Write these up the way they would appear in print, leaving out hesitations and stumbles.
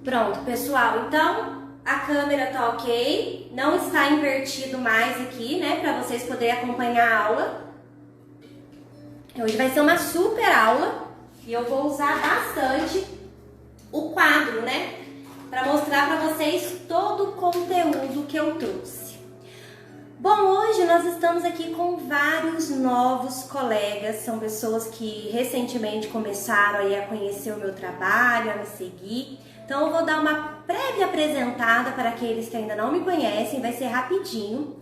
Pronto, pessoal, então a câmera tá ok, não está invertido mais aqui, né, para vocês poderem acompanhar a aula. Hoje vai ser uma super aula e eu vou usar bastante o quadro, né, para mostrar para vocês todo o conteúdo que eu trouxe. Bom, hoje nós estamos aqui com vários novos colegas, são pessoas que recentemente começaram aí a conhecer o meu trabalho, a me seguir. Então eu vou dar uma breve apresentada para aqueles que ainda não me conhecem, vai ser rapidinho.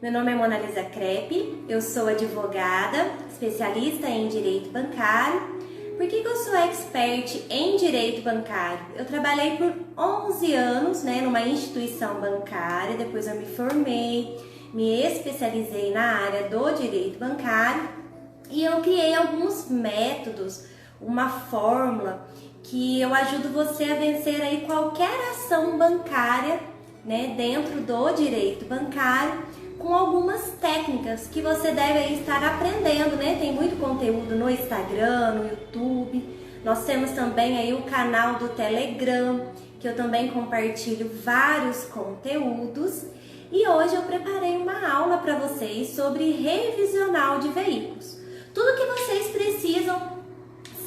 Meu nome é Mona Lisa Crepe, eu sou advogada, especialista em direito bancário. Por que eu sou expert em direito bancário? Eu trabalhei por 11 anos, né, numa instituição bancária, depois eu me formei, me especializei na área do direito bancário e eu criei alguns métodos, uma fórmula que eu ajudo você a vencer aí qualquer ação bancária, né, dentro do direito bancário, com algumas técnicas que você deve aí estar aprendendo, né? Tem muito conteúdo no Instagram, no YouTube. Nós temos também aí o canal do Telegram, que eu também compartilho vários conteúdos. E hoje eu preparei uma aula para vocês sobre revisional de veículos. Tudo que vocês precisam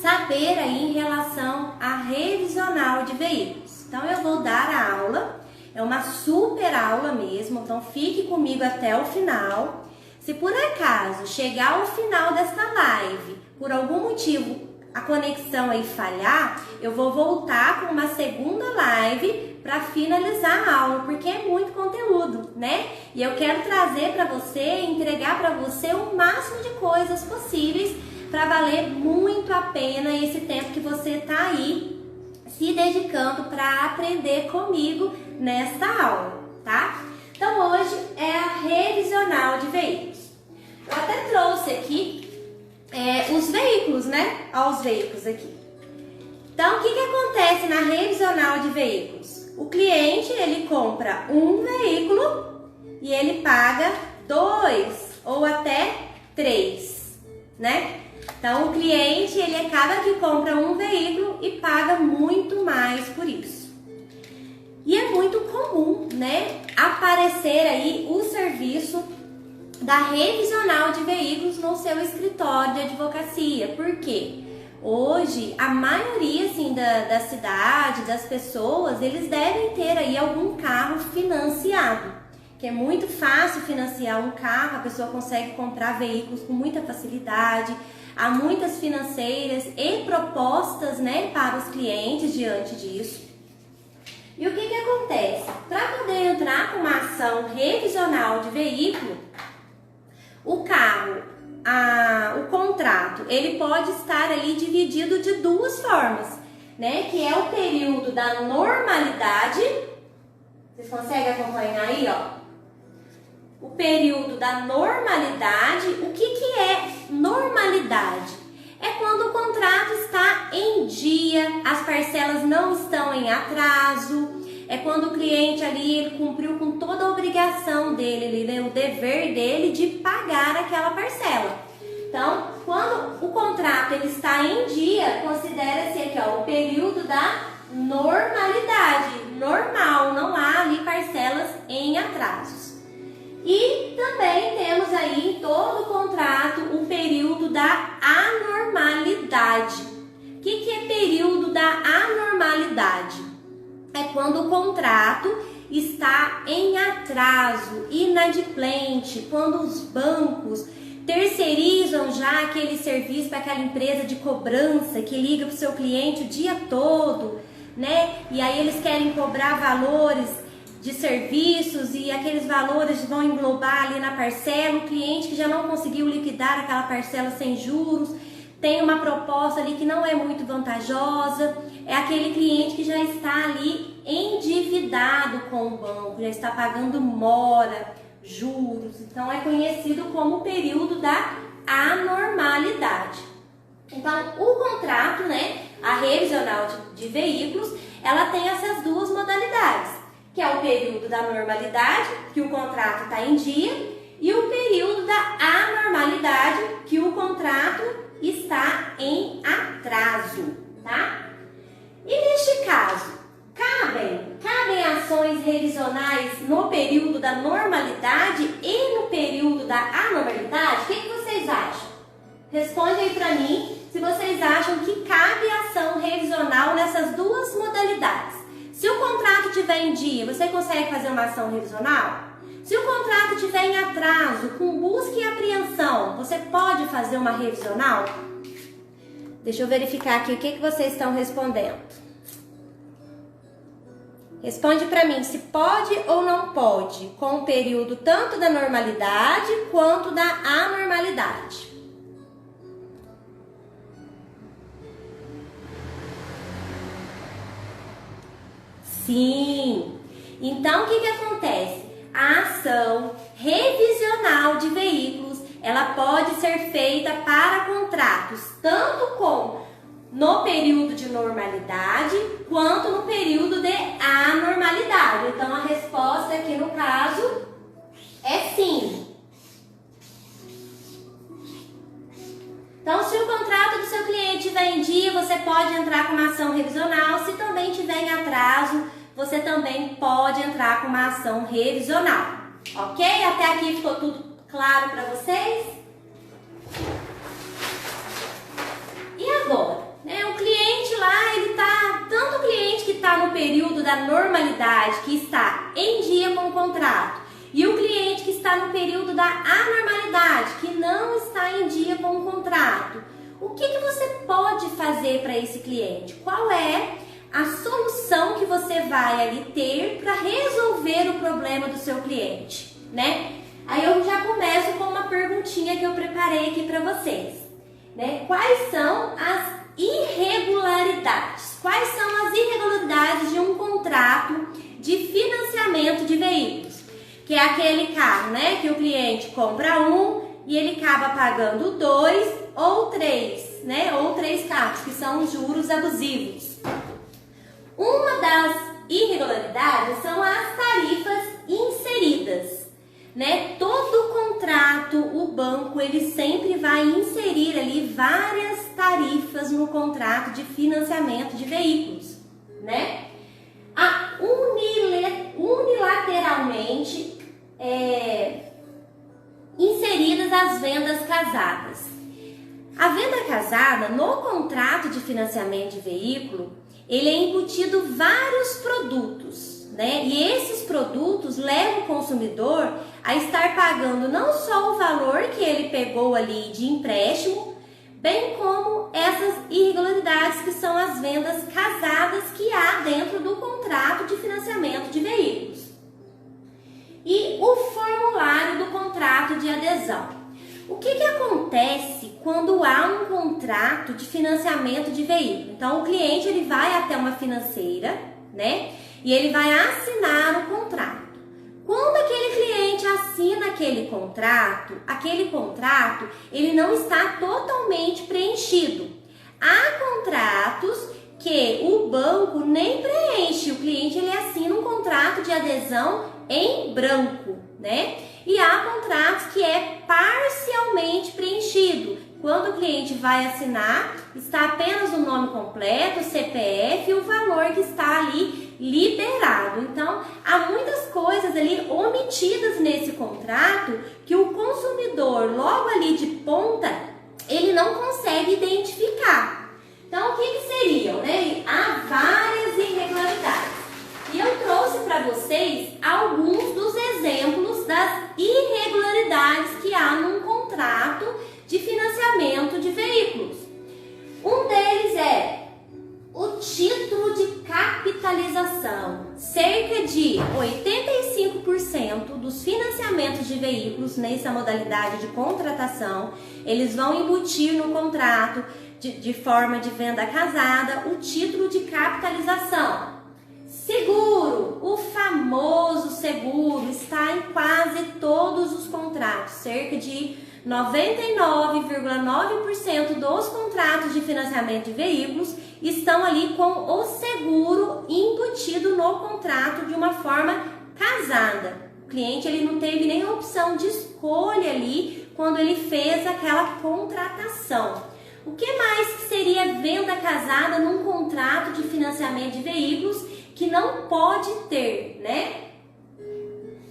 saber aí em relação a revisional de veículos. Então eu vou dar a aula, é uma super aula mesmo, então fique comigo até o final. Se por acaso chegar ao final desta live, por algum motivo a conexão aí falhar, eu vou voltar com uma segunda live para finalizar a aula, porque é muito conteúdo, né? E eu quero trazer para você, entregar para você o máximo de coisas possíveis para valer muito a pena esse tempo que você tá aí se dedicando para aprender comigo nesta aula, tá? Então hoje é a revisional de veículos. Eu até trouxe aqui os veículos, né? Olha os veículos aqui. Então, o que acontece na revisional de veículos? O cliente, ele compra um veículo e ele paga 2 ou até 3, né? Então, o cliente, ele acaba que compra um veículo e paga muito mais por isso. E é muito comum, né, aparecer aí o serviço da revisional de veículos no seu escritório de advocacia. Por quê? Hoje, a maioria, assim, da cidade, das pessoas, eles devem ter aí algum carro financiado. Que é muito fácil financiar um carro, a pessoa consegue comprar veículos com muita facilidade. Há muitas financeiras e propostas, né, para os clientes diante disso. E o que acontece? Para poder entrar com uma ação revisional de veículo, o carro, o contrato, ele pode estar ali dividido de duas formas, né? Que é o período da normalidade. Vocês conseguem acompanhar aí, ó? O período da normalidade. O que é normalidade? É quando o contrato está em dia, as parcelas não estão em atraso, é quando o cliente ali ele cumpriu com toda a obrigação dele, né, o dever dele de pagar aquela parcela. Então, quando o contrato ele está em dia, considera-se aqui, ó, o período da normalidade, normal, não há ali parcelas em atrasos. E também temos aí em todo o contrato o período da anormalidade. O que é período da anormalidade? É quando o contrato está em atraso, inadimplente, quando os bancos terceirizam já aquele serviço para aquela empresa de cobrança que liga para o seu cliente o dia todo, né? E aí eles querem cobrar valores de serviços e aqueles valores vão englobar ali na parcela, o cliente que já não conseguiu liquidar aquela parcela sem juros, tem uma proposta ali que não é muito vantajosa, é aquele cliente que já está ali endividado com o banco, já está pagando mora, juros, então é conhecido como o período da anormalidade. Então, o contrato, né, a revisional de veículos, ela tem essas duas modalidades, que é o período da normalidade, que o contrato está em dia, e o período da anormalidade, que o contrato está em atraso, tá? E neste caso, revisionais no período da normalidade e no período da anormalidade? O que vocês acham? Responde aí pra mim se vocês acham que cabe ação revisional nessas duas modalidades. Se o contrato estiver em dia, você consegue fazer uma ação revisional? Se o contrato estiver em atraso, com busca e apreensão, você pode fazer uma revisional? Deixa eu verificar aqui o que vocês estão respondendo. Responde para mim se pode ou não pode, com o período tanto da normalidade quanto da anormalidade. Sim! Então, o que acontece? A ação revisional de veículos, ela pode ser feita para contratos, tanto no período de normalidade, quanto no período de anormalidade. Então, a resposta aqui no caso é sim. Então, se o contrato do seu cliente estiver em dia, você pode entrar com uma ação revisional. Se também estiver em atraso, você também pode entrar com uma ação revisional. Ok? Até aqui ficou tudo claro para vocês? E agora? O cliente lá, ele tá, tanto o cliente que está no período da normalidade, que está em dia com o contrato, e o cliente que está no período da anormalidade, que não está em dia com o contrato. O que você pode fazer para esse cliente? Qual é a solução que você vai ali ter para resolver o problema do seu cliente, né? Aí eu já começo com uma perguntinha que eu preparei aqui para vocês, né? Quais são as irregularidades? Quais são as irregularidades de um contrato de financiamento de veículos? Que é aquele carro, né, que o cliente compra um e ele acaba pagando 2 ou 3, né, ou 3 carros, que são os juros abusivos. Uma das irregularidades são as tarifas inseridas, né? Todo contrato, o banco, ele sempre vai inserir ali várias tarifas no contrato de financiamento de veículos, né? Unilateralmente inseridas as vendas casadas. A venda casada, no contrato de financiamento de veículo, ele é embutido vários produtos, né? E esses produtos levam o consumidor a estar pagando não só o valor que ele pegou ali de empréstimo, bem como essas irregularidades que são as vendas casadas que há dentro do contrato de financiamento de veículos. E o formulário do contrato de adesão. O que acontece quando há um contrato de financiamento de veículo? Então, o cliente ele vai até uma financeira, né? E ele vai assinar o contrato. Quando aquele cliente assina aquele contrato, ele não está totalmente preenchido. Há contratos que o banco nem preenche, o cliente ele assina um contrato de adesão em branco, né? E há contratos que é parcialmente preenchido. Quando o cliente vai assinar, está apenas o nome completo, o CPF e o valor que está ali liberado. Então, há muitas coisas ali omitidas nesse contrato que o consumidor, logo ali de ponta, ele não consegue identificar. Então, o que seriam, né? Há várias irregularidades. E eu trouxe para vocês alguns dos exemplos das irregularidades que há num contrato de financiamento de veículos. Um deles é o título de capitalização. Cerca de 85% dos financiamentos de veículos nessa modalidade de contratação, eles vão embutir no contrato de forma de venda casada o título de capitalização. Seguro, o famoso seguro, está em quase todos os contratos. Cerca de 99,9% dos contratos de financiamento de veículos estão ali com o seguro embutido no contrato de uma forma casada. O cliente ele não teve nem opção de escolha ali quando ele fez aquela contratação. O que mais que seria venda casada num contrato de financiamento de veículos que não pode ter, né?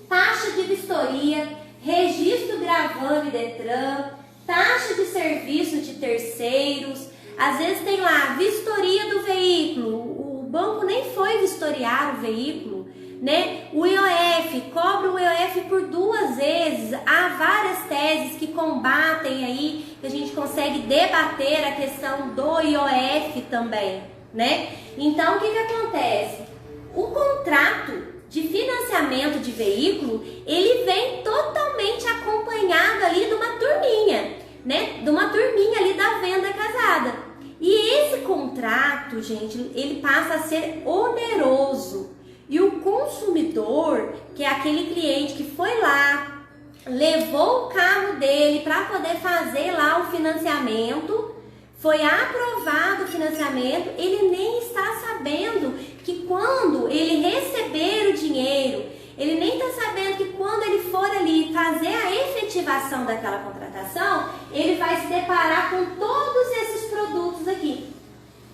Taxa de vistoria, registro gravame Detran, taxa de serviço de terceiros, às vezes tem lá vistoria do veículo, o banco nem foi vistoriar o veículo, né? O IOF, cobra o IOF por 2 vezes. Há várias teses que combatem aí, que a gente consegue debater a questão do IOF também, né? Então, o que acontece? O contrato de financiamento de veículo, ele vem totalmente acompanhado ali de uma turminha, né? De uma turminha ali da venda casada. E esse contrato, gente, ele passa a ser oneroso. E o consumidor, que é aquele cliente que foi lá, levou o carro dele para poder fazer lá o financiamento, foi aprovado o financiamento, ele nem está sabendo que quando ele receber o dinheiro, ele nem está sabendo que quando ele for ali fazer a efetivação daquela contratação, ele vai se deparar com todos esses produtos aqui,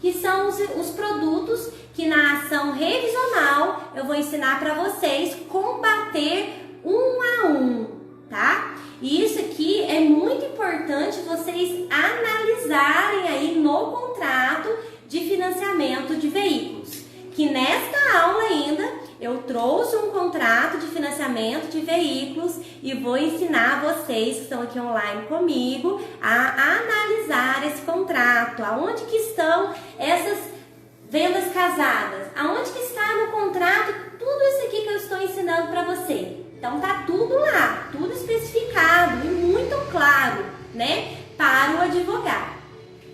que são os produtos que na ação revisional eu vou ensinar para vocês combater um a um, tá? E isso aqui é muito importante vocês analisarem aí no contrato de financiamento de veículos. Que nesta aula ainda eu trouxe um contrato de financiamento de veículos e vou ensinar vocês que estão aqui online comigo a analisar esse contrato. Aonde que estão essas vendas casadas? Aonde que está no contrato tudo isso aqui que eu estou ensinando para você? Então tá tudo lá, tudo especificado e muito claro, né, para o advogado.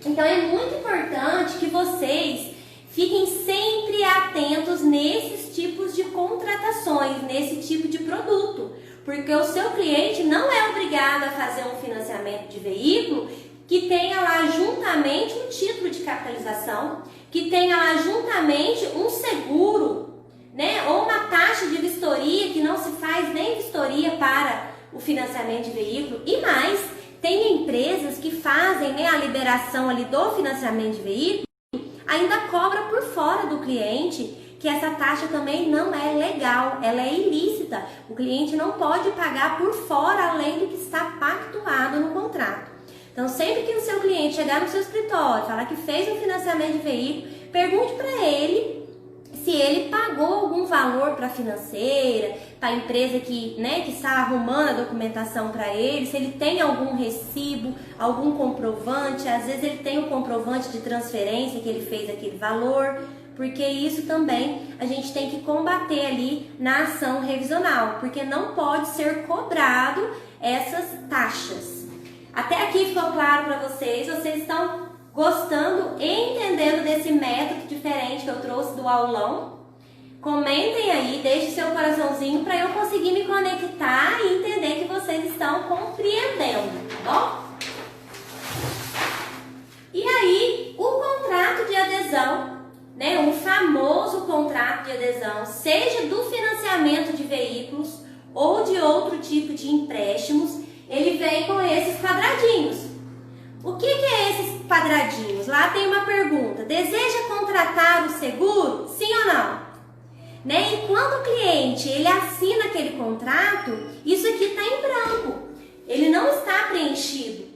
Então é muito importante que vocês fiquem sempre atentos nesses tipos de contratações, nesse tipo de produto, porque o seu cliente não é obrigado a fazer um financiamento de veículo que tenha lá juntamente um título de capitalização, que tenha lá juntamente um seguro, né, ou uma taxa de vistoria, que não se faz nem vistoria para o financiamento de veículo. E mais, tem empresas que fazem, né, a liberação ali do financiamento de veículo, ainda cobra por fora do cliente, que essa taxa também não é legal, ela é ilícita. O cliente não pode pagar por fora além do que está pactuado no contrato. Então, sempre que o seu cliente chegar no seu escritório, falar que fez um financiamento de veículo, pergunte para ele se ele pagou algum valor para a financeira, para a empresa que, né, que está arrumando a documentação para ele, se ele tem algum recibo, algum comprovante. Às vezes ele tem um comprovante de transferência que ele fez aquele valor, porque isso também a gente tem que combater ali na ação revisional, porque não pode ser cobrado essas taxas. Até aqui ficou claro para vocês? Vocês estão gostando e entendendo desse método diferente que eu trouxe do aulão? Comentem aí, deixe seu coraçãozinho para eu conseguir me conectar e entender que vocês estão compreendendo, tá bom? E aí, o contrato de adesão, né, um famoso contrato de adesão, seja do financiamento de veículos ou de outro tipo de empréstimos, ele vem com esses quadradinhos. O que é esses quadradinhos? Lá tem uma pergunta: deseja contratar o seguro? Sim ou não? Né? E quando o cliente ele assina aquele contrato, isso aqui está em branco, ele não está preenchido.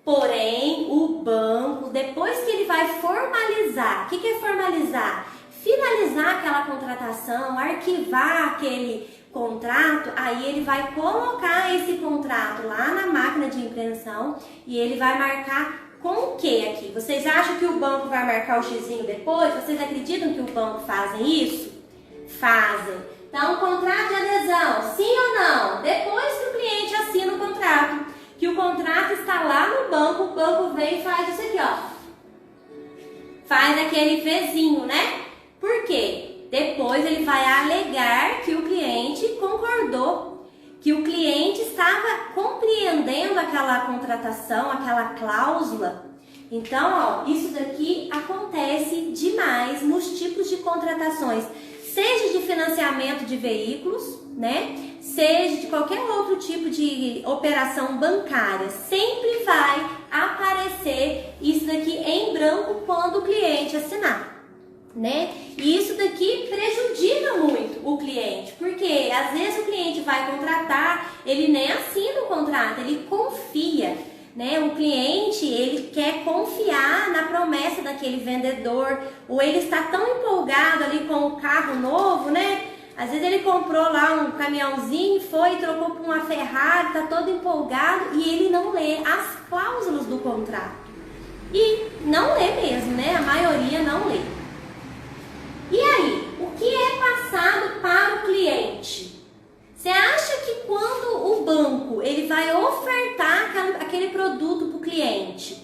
Porém, o banco, depois que ele vai formalizar, o que é formalizar? Finalizar aquela contratação, arquivar aquele contrato, aí ele vai colocar esse contrato lá na máquina de impressão e ele vai marcar com o que aqui? Vocês acham que o banco vai marcar o xizinho depois? Vocês acreditam que o banco fazem isso? Fazem. Então, contrato de adesão, sim ou não? Depois que o cliente assina o contrato, que o contrato está lá no banco, o banco vem e faz isso aqui, ó. Faz aquele Vzinho, né? Por quê? Depois ele vai alegar que o cliente concordou, que o cliente estava compreendendo aquela contratação, aquela cláusula. Então, ó, isso daqui acontece demais nos tipos de contratações, seja de financiamento de veículos, né? Seja de qualquer outro tipo de operação bancária, sempre vai aparecer isso daqui em branco quando o cliente assinar. né? E isso daqui prejudica muito o cliente, porque às vezes o cliente vai contratar, ele nem assina o contrato, ele confia, né? O cliente, ele quer confiar na promessa daquele vendedor, ou ele está tão empolgado ali com o carro novo, né? Às vezes ele comprou lá um caminhãozinho, foi e trocou por uma Ferrari, tá todo empolgado e ele não lê as cláusulas do contrato. E não lê mesmo, né? A maioria não lê. E aí, o que é passado para o cliente? Você acha que quando o banco ele vai ofertar aquele produto para o cliente,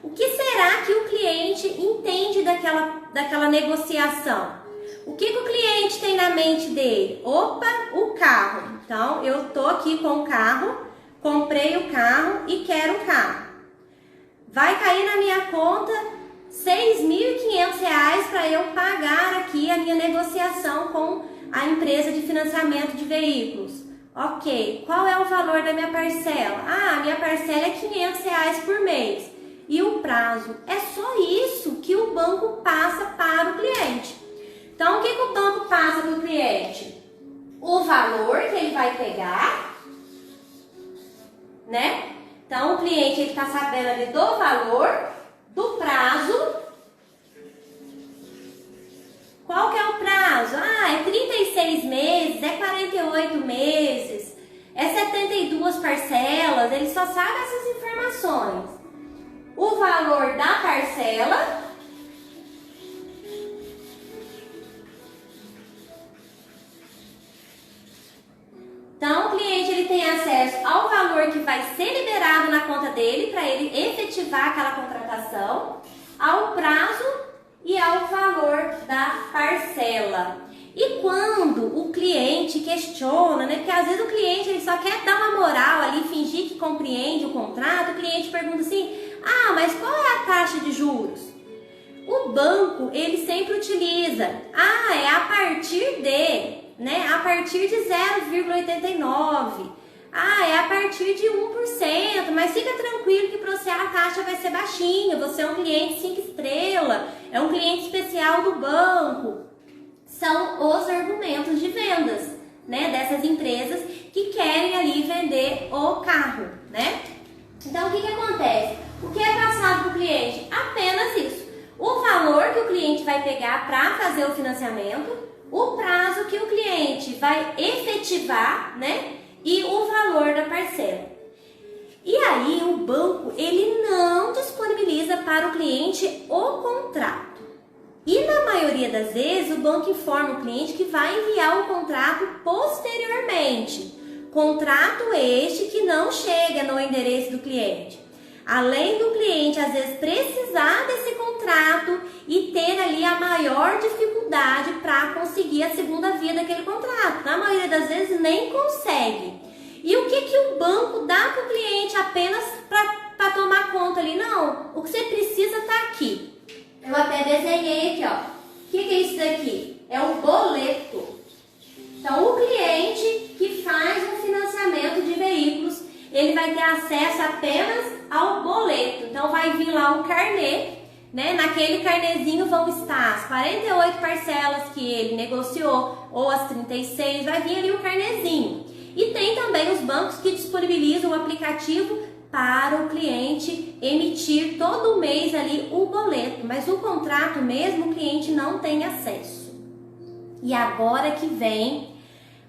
o que será que o cliente entende daquela negociação? O que o cliente tem na mente dele? Opa, o carro. Então, eu tô aqui com o carro, comprei o carro e quero o carro. Vai cair na minha conta R$6.500 para eu pagar aqui a minha negociação com a empresa de financiamento de veículos. Ok, qual é o valor da minha parcela? Ah, minha parcela é R$500 por mês. E o prazo? É só isso que o banco passa para o cliente. Então, o que o banco passa para o cliente? O valor que ele vai pegar, né? Então, o cliente está sabendo ali do valor, do prazo. Qual que é o prazo? Ah, é 36 meses, é 48 meses, é 72 parcelas. Ele só sabe essas informações. O valor da parcela. Então, o cliente ele tem acesso ao valor que vai ser liberado na conta dele para ele efetivar aquela contratação, ao prazo e ao valor da parcela. E quando o cliente questiona, né? Porque às vezes o cliente ele só quer dar uma moral ali, fingir que compreende o contrato, o cliente pergunta assim: ah, mas qual é a taxa de juros? O banco, ele sempre utiliza: ah, é a partir de... né? A partir de 0,89. Ah, é a partir de 1%, mas fica tranquilo que para você a taxa vai ser baixinha, você é um cliente 5 estrelas, é um cliente especial do banco. São os argumentos de vendas, né? Dessas empresas que querem ali vender o carro, né? Então, o que acontece? O que é passado para o cliente? Apenas isso. O valor que o cliente vai pegar para fazer o financiamento, o prazo que o cliente vai efetivar, né? E o valor da parcela. E aí o banco, ele não disponibiliza para o cliente o contrato. E na maioria das vezes o banco informa o cliente que vai enviar o contrato posteriormente. Contrato este que não chega no endereço do cliente. Além do cliente, às vezes, precisar desse contrato e ter ali a maior dificuldade para conseguir a segunda via daquele contrato. Na maioria das vezes, nem consegue. E o que o banco dá para o cliente apenas para tomar conta ali? Não, o que você precisa está aqui. Eu até desenhei aqui, ó. O que é isso daqui? É o boleto. Então, o cliente que faz um financiamento de veículos, ele vai ter acesso apenas ao boleto. Então, vai vir lá um carnê, né? Naquele carnezinho vão estar as 48 parcelas que ele negociou, ou as 36, vai vir ali o carnezinho. E tem também os bancos que disponibilizam o aplicativo para o cliente emitir todo mês ali o boleto, mas o contrato mesmo o cliente não tem acesso. E agora que vem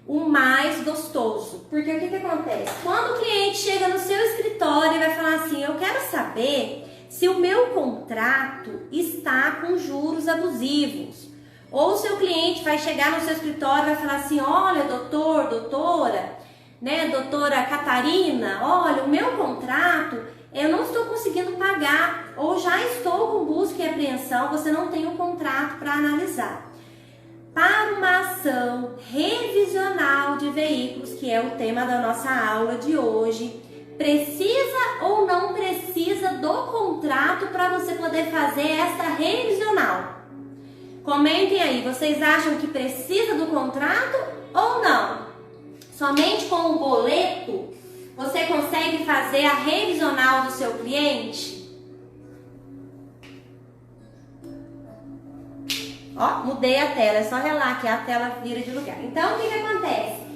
o mais gostoso, porque o que acontece? Quando o cliente chega no seu escritório e vai falar assim: eu quero saber se o meu contrato está com juros abusivos. Ou o seu cliente vai chegar no seu escritório e vai falar assim: olha, doutor, doutora, né, doutora Catarina, olha, o meu contrato, eu não estou conseguindo pagar, ou já estou com busca e apreensão, você não tem um contrato para analisar. Para uma ação revisional de veículos, que é o tema da nossa aula de hoje, precisa ou não precisa do contrato para você poder fazer esta revisional? Comentem aí, vocês acham que precisa do contrato ou não? Somente com o boleto você consegue fazer a revisional do seu cliente? Ó, mudei a tela, é só relar que a tela vira de lugar. Então, o que acontece?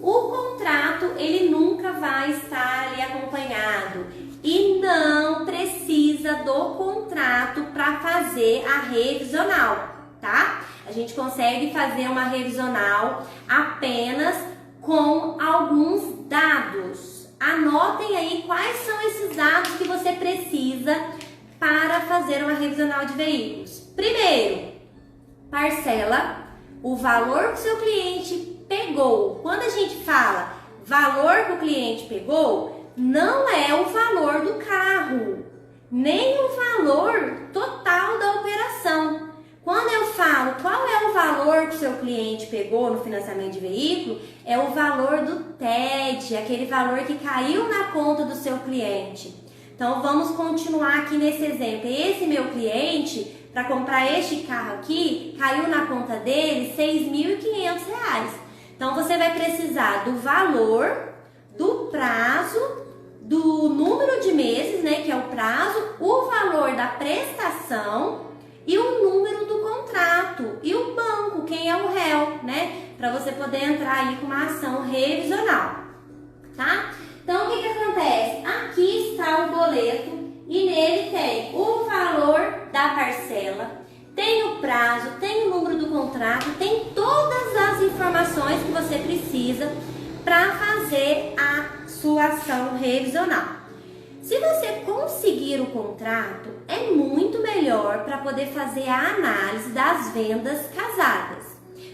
O contrato, ele nunca vai estar ali acompanhado e não precisa do contrato para fazer a revisional, tá? A gente consegue fazer uma revisional apenas com alguns dados. Anotem aí quais são esses dados que você precisa para fazer uma revisional de veículos. Primeiro, parcela, o valor que o seu cliente pegou. Quando a gente fala valor que o cliente pegou, não é o valor do carro, nem o valor total da operação. Quando eu falo qual é o valor que o seu cliente pegou no financiamento de veículo, é o valor do TED, aquele valor que caiu na conta do seu cliente. Então, vamos continuar aqui nesse exemplo. Esse meu cliente, para comprar este carro aqui, caiu na conta dele R$ 6.500. Então, você vai precisar do valor, do prazo, do número de meses, né, que é o prazo, o valor da prestação e o número do contrato e o banco, quem é o réu, né, para você poder entrar aí com uma ação revisional, tá? Então, o que acontece? Aqui está o boleto e nele tem o valor da parcela, tem o prazo, tem o número do contrato, tem todas as informações que você precisa para fazer a sua ação revisional. Se você conseguir o contrato, é muito melhor para poder fazer a análise das vendas casadas.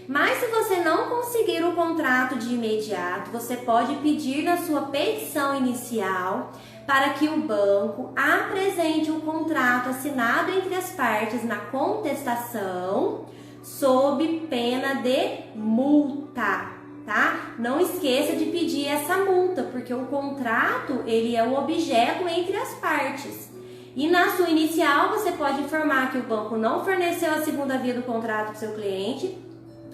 Mas se você não conseguir o contrato de imediato, você pode pedir na sua petição inicial para que o banco apresente o contrato assinado entre as partes na contestação, sob pena de multa, tá? Não esqueça de pedir essa multa, porque o contrato, ele é o objeto entre as partes. E na sua inicial, você pode informar que o banco não forneceu a segunda via do contrato para o seu cliente,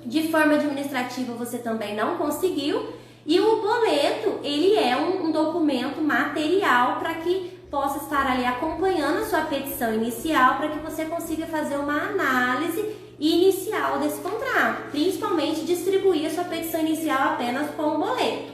de forma administrativa você também não conseguiu, e o boleto, ele é um documento material para que possa estar ali acompanhando a sua petição inicial, para que você consiga fazer uma análise inicial desse contrato, principalmente distribuir a sua petição inicial apenas com o boleto,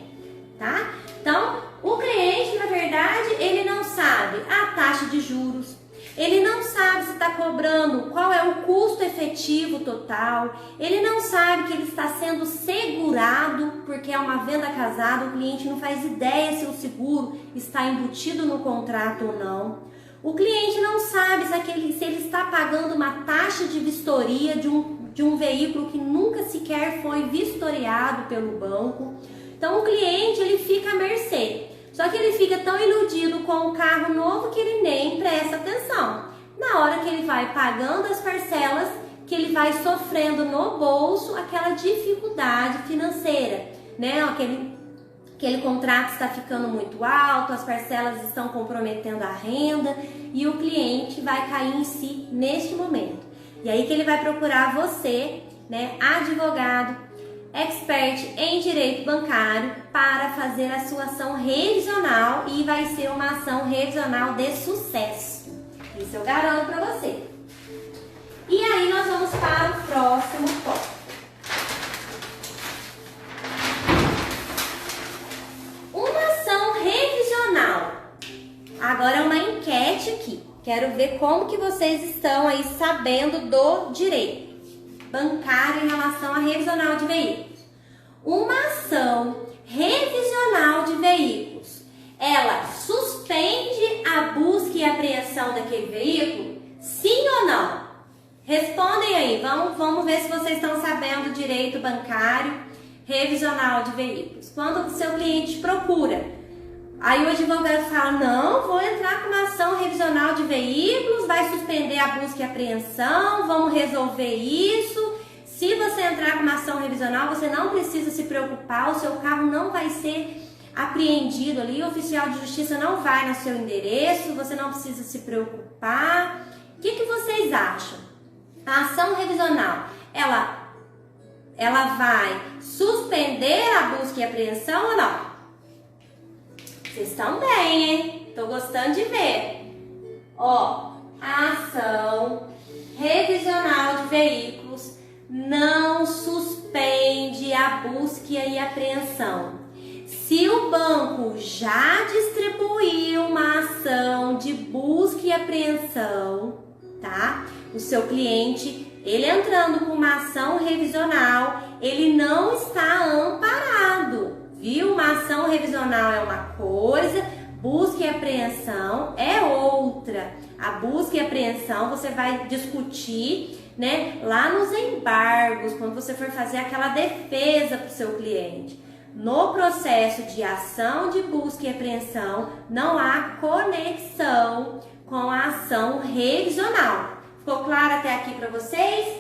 tá? Então, o cliente, na verdade, ele não sabe a taxa de juros, ele não sabe se está cobrando qual é o custo efetivo total, ele não sabe que ele está sendo segurado, porque é uma venda casada, o cliente não faz ideia se o seguro está embutido no contrato ou não. O cliente não sabe se ele está pagando uma taxa de vistoria de um veículo que nunca sequer foi vistoriado pelo banco. Então o cliente, ele fica à mercê. Só que ele fica tão iludido com o carro novo que ele nem presta atenção. Na hora que ele vai pagando as parcelas, que ele vai sofrendo no bolso aquela dificuldade financeira, né? Aquele contrato está ficando muito alto, as parcelas estão comprometendo a renda e o cliente vai cair em si neste momento. E aí que ele vai procurar você, né, advogado, expert em direito bancário, para fazer a sua ação revisional, e vai ser uma ação revisional de sucesso. Isso eu garanto para você. E aí nós vamos para o próximo tópico. Uma ação revisional. Agora é uma enquete aqui. Quero ver como que vocês estão aí sabendo do direito bancário em relação à revisional de veículos. Uma ação revisional de veículos, ela suspende a busca e apreensão daquele veículo? Sim ou não? Respondem aí, vamos ver se vocês estão sabendo do direito bancário revisional de veículos. Quando o seu cliente procura, aí o advogado fala, não, vou entrar com uma ação revisional de veículos, vai suspender a busca e apreensão, vamos resolver isso. Se você entrar com uma ação revisional, você não precisa se preocupar, o seu carro não vai ser apreendido ali, o oficial de justiça não vai no seu endereço, você não precisa se preocupar. O que vocês acham? A ação revisional, ela vai suspender a busca e apreensão ou não? Vocês estão bem, hein? Tô gostando de ver. Ó, a ação revisional de veículos não suspende a busca e apreensão. Se o banco já distribuiu uma ação de busca e apreensão, tá? O seu cliente, ele entrando com uma ação revisional, ele não está amparado, viu? Uma ação revisional é uma coisa, busca e apreensão é outra. A busca e apreensão você vai discutir, né, lá nos embargos, quando você for fazer aquela defesa para o seu cliente. No processo de ação de busca e apreensão, não há conexão com a ação revisional. Ficou claro até aqui para vocês?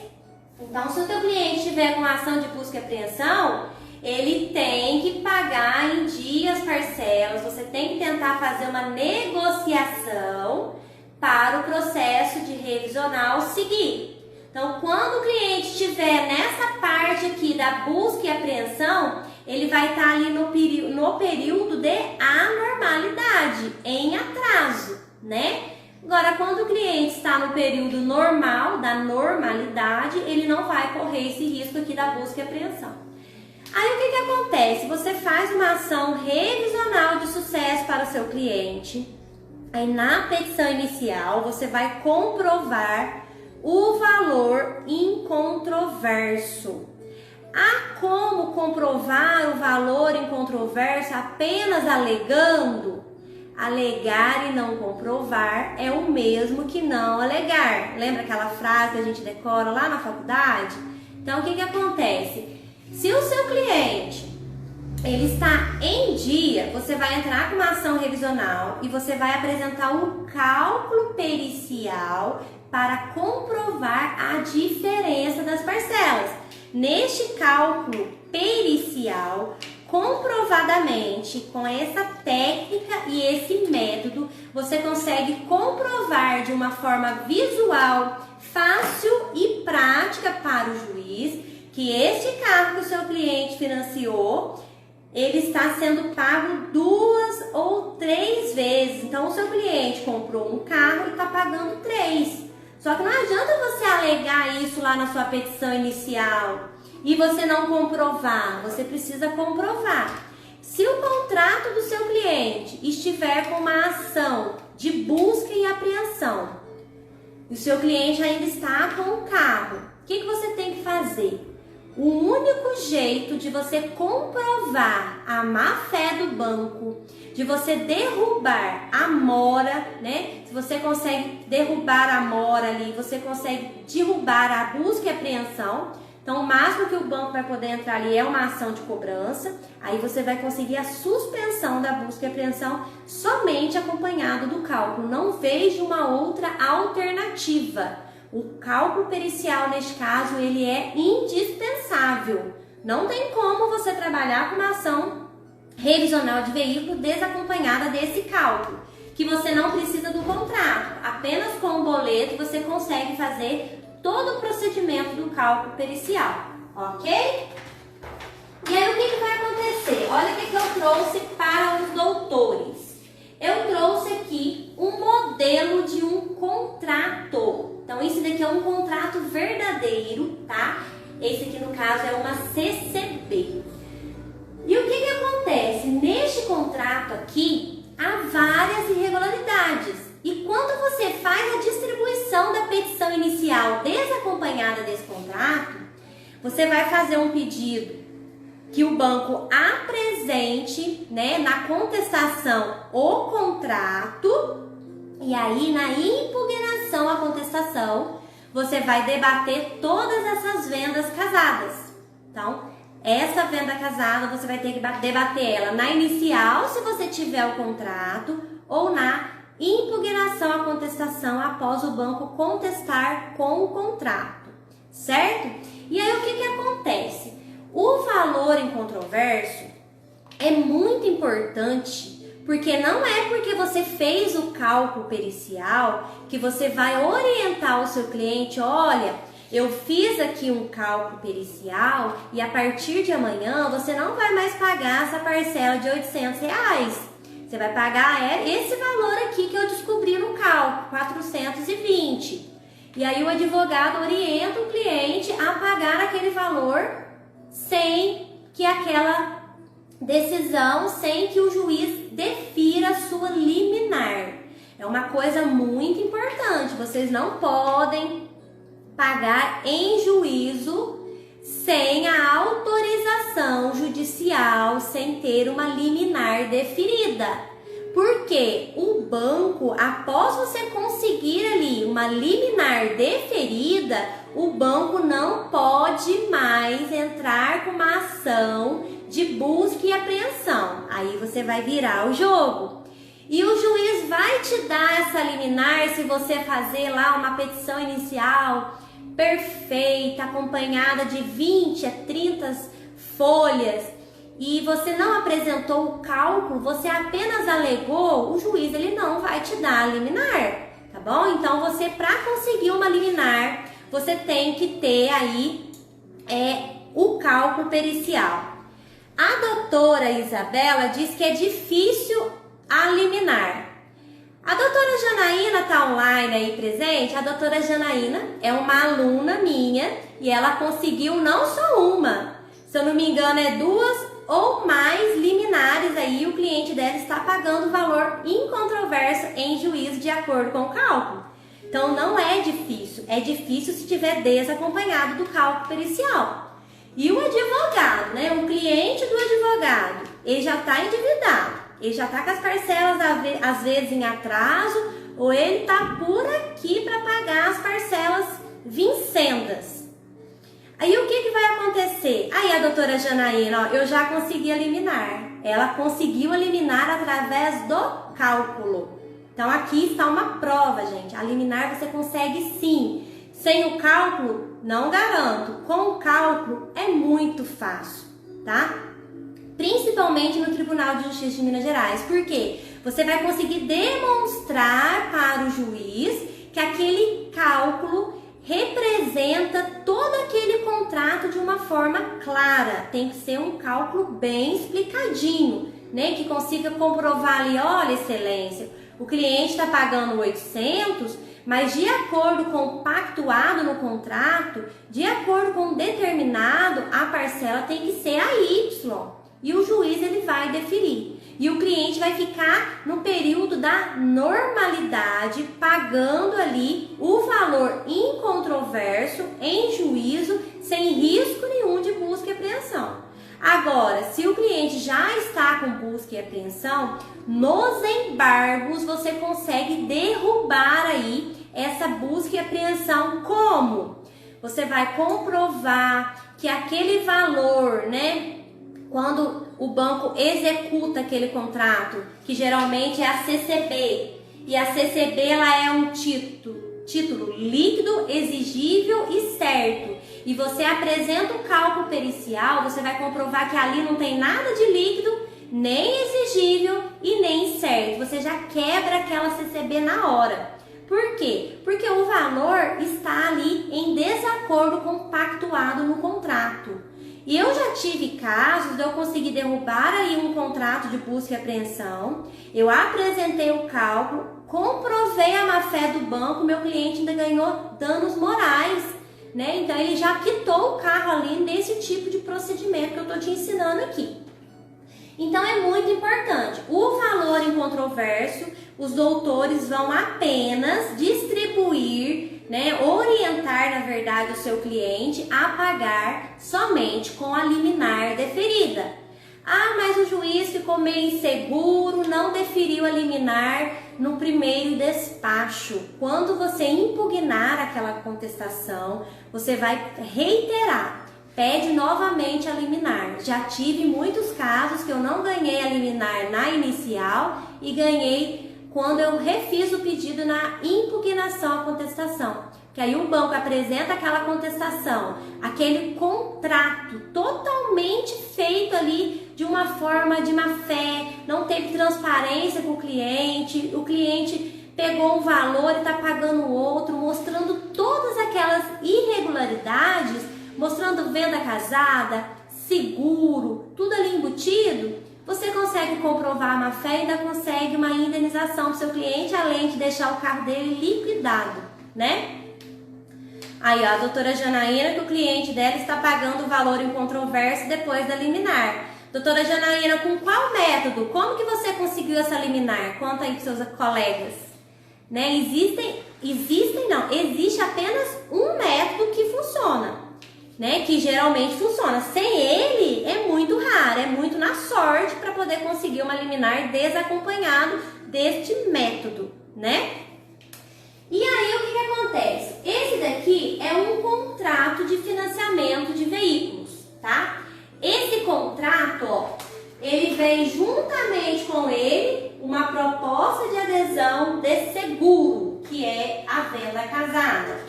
Então, se o teu cliente tiver com a ação de busca e apreensão, ele tem que pagar em dias parcelas, você tem que tentar fazer uma negociação para o processo de revisional seguir. Então, quando o cliente estiver nessa parte aqui da busca e apreensão, ele vai estar ali no período de anormalidade, em atraso, né? Agora, quando o cliente está no período normal, da normalidade, ele não vai correr esse risco aqui da busca e apreensão. Aí, o que acontece? Você faz uma ação revisional de sucesso para o seu cliente. Aí, na petição inicial, você vai comprovar o valor incontroverso. Há como comprovar o valor incontroverso apenas alegando? Alegar e não comprovar é o mesmo que não alegar. Lembra aquela frase que a gente decora lá na faculdade? Então, o que acontece? Se o seu cliente ele está em dia, você vai entrar com uma ação revisional e você vai apresentar um cálculo pericial para comprovar a diferença das parcelas. Neste cálculo pericial, comprovadamente, com essa técnica e esse método, você consegue comprovar de uma forma visual, fácil e prática para o juiz que este carro que o seu cliente financiou, ele está sendo pago 2 ou 3 vezes. Então, o seu cliente comprou um carro e está pagando 3. Só que não adianta você alegar isso lá na sua petição inicial e você não comprovar. Você precisa comprovar. Se o contrato do seu cliente estiver com uma ação de busca e apreensão, e o seu cliente ainda está com o carro, o que você tem que fazer? O único jeito de você comprovar a má-fé do banco, de você derrubar a mora, né? Se você consegue derrubar a mora ali, você consegue derrubar a busca e apreensão. Então, o máximo que o banco vai poder entrar ali é uma ação de cobrança. Aí você vai conseguir a suspensão da busca e apreensão somente acompanhado do cálculo. Não vejo uma outra alternativa. O cálculo pericial, neste caso, ele é indispensável. Não tem como você trabalhar com uma ação revisional de veículo desacompanhada desse cálculo, que você não precisa do contrato. Apenas com o boleto você consegue fazer todo o procedimento do cálculo pericial, ok? E aí, o que vai acontecer? Olha o que eu trouxe para os doutores. Eu trouxe aqui um modelo de um contrato. Então, isso daqui é um contrato verdadeiro, tá? Esse aqui, no caso, é uma CCB. E o que acontece? Neste contrato aqui, há várias irregularidades. E quando você faz a distribuição da petição inicial desacompanhada desse contrato, você vai fazer um pedido que o banco apresente, né, na contestação o contrato. E aí, na impugnação à contestação, você vai debater todas essas vendas casadas. Então, essa venda casada, você vai ter que debater ela na inicial, se você tiver o contrato, ou na impugnação à contestação após o banco contestar com o contrato, certo? E aí, o que acontece? O valor incontroverso é muito importante. Porque não é porque você fez o cálculo pericial que você vai orientar o seu cliente, olha, eu fiz aqui um cálculo pericial e a partir de amanhã você não vai mais pagar essa parcela de R$800. Você vai pagar esse valor aqui que eu descobri no cálculo, 420. E aí o advogado orienta o cliente a pagar aquele valor sem que aquela decisão, sem que o juiz defira a sua liminar. É uma coisa muito importante, vocês não podem pagar em juízo sem a autorização judicial, sem ter uma liminar deferida. Porque o banco, após você conseguir ali uma liminar deferida, o banco não pode mais entrar com uma ação de busca e apreensão. Aí você vai virar o jogo. E o juiz vai te dar essa liminar se você fazer lá uma petição inicial perfeita, acompanhada de 20 a 30 folhas, e você não apresentou o cálculo, você apenas alegou, o juiz ele não vai te dar a liminar, tá bom? Então você, para conseguir uma liminar, você tem que ter aí o cálculo pericial. A doutora Isabela diz que é difícil a liminar. A doutora Janaína está online aí presente. A doutora Janaína é uma aluna minha e ela conseguiu não só uma, se eu não me engano é 2 ou mais liminares aí, o cliente dela está pagando valor incontroverso em juízo de acordo com o cálculo. Então não é difícil se tiver desacompanhado do cálculo pericial. E o advogado, né, o cliente do advogado, ele já está endividado. Ele já está com as parcelas às vezes em atraso, ou ele está por aqui para pagar as parcelas vincendas. Aí o que vai acontecer? Aí a doutora Janaína, ó, eu já consegui eliminar. Ela conseguiu eliminar através do cálculo. Então aqui está uma prova, gente. A liminar você consegue sim. Sem o cálculo, não garanto. Com o cálculo é muito fácil, tá? Principalmente no Tribunal de Justiça de Minas Gerais. Por quê? Você vai conseguir demonstrar para o juiz que aquele cálculo representa todo aquele contrato de uma forma clara. Tem que ser um cálculo bem explicadinho, né? Que consiga comprovar ali, olha, excelência, o cliente está pagando 800, mas de acordo com o pactuado no contrato, de acordo com o determinado, a parcela tem que ser a Y. E o juiz ele vai deferir. E o cliente vai ficar no período da normalidade, pagando ali o valor incontroverso em juízo, sem risco nenhum de busca e apreensão. Agora, se o cliente já está com busca e apreensão, nos embargos você consegue derrubar aí essa busca e apreensão. Como? Você vai comprovar que aquele valor, né? Quando o banco executa aquele contrato, que geralmente é a CCB, e a CCB ela é um título líquido, exigível e certo, e você apresenta o cálculo pericial, você vai comprovar que ali não tem nada de líquido, nem exigível e nem certo. Você já quebra aquela CCB na hora. Por quê? Porque o valor está ali em desacordo com o pactuado no contrato. E eu já tive casos de eu conseguir derrubar aí um contrato de busca e apreensão, eu apresentei o cálculo, comprovei a má-fé do banco, meu cliente ainda ganhou danos morais, né? Então ele já quitou o carro ali nesse tipo de procedimento que eu estou te ensinando aqui. Então é muito importante, o valor incontroverso, os doutores vão apenas distribuir, né, orientar, na verdade, o seu cliente a pagar somente com a liminar deferida. Ah, mas o juiz ficou meio inseguro, não deferiu a liminar no primeiro despacho. Quando você impugnar aquela contestação, você vai reiterar, pede novamente a liminar. Já tive muitos casos que eu não ganhei a liminar na inicial e ganhei quando eu refiz o pedido na impugnação à contestação. Que aí o banco apresenta aquela contestação, aquele contrato totalmente feito ali de uma forma de má fé, não teve transparência com o cliente pegou um valor e está pagando outro, mostrando todas aquelas irregularidades, mostrando venda casada, seguro, tudo ali embutido. Você consegue comprovar a má-fé e ainda consegue uma indenização para o seu cliente, além de deixar o carro dele liquidado, né? Aí, ó, a doutora Janaína, que o cliente dela está pagando o valor incontroverso depois da liminar. Doutora Janaína, com qual método? Como que você conseguiu essa liminar? Conta aí para seus colegas. Né? Existe apenas um método que funciona, né? Que geralmente funciona. Sem ele, é muito raro, é muito na sorte para poder conseguir uma liminar desacompanhado deste método, né? E aí, o que acontece? Esse daqui é um contrato de financiamento de veículos, tá? Esse contrato, ó, ele vem juntamente com ele uma proposta de adesão de seguro, que é a venda casada.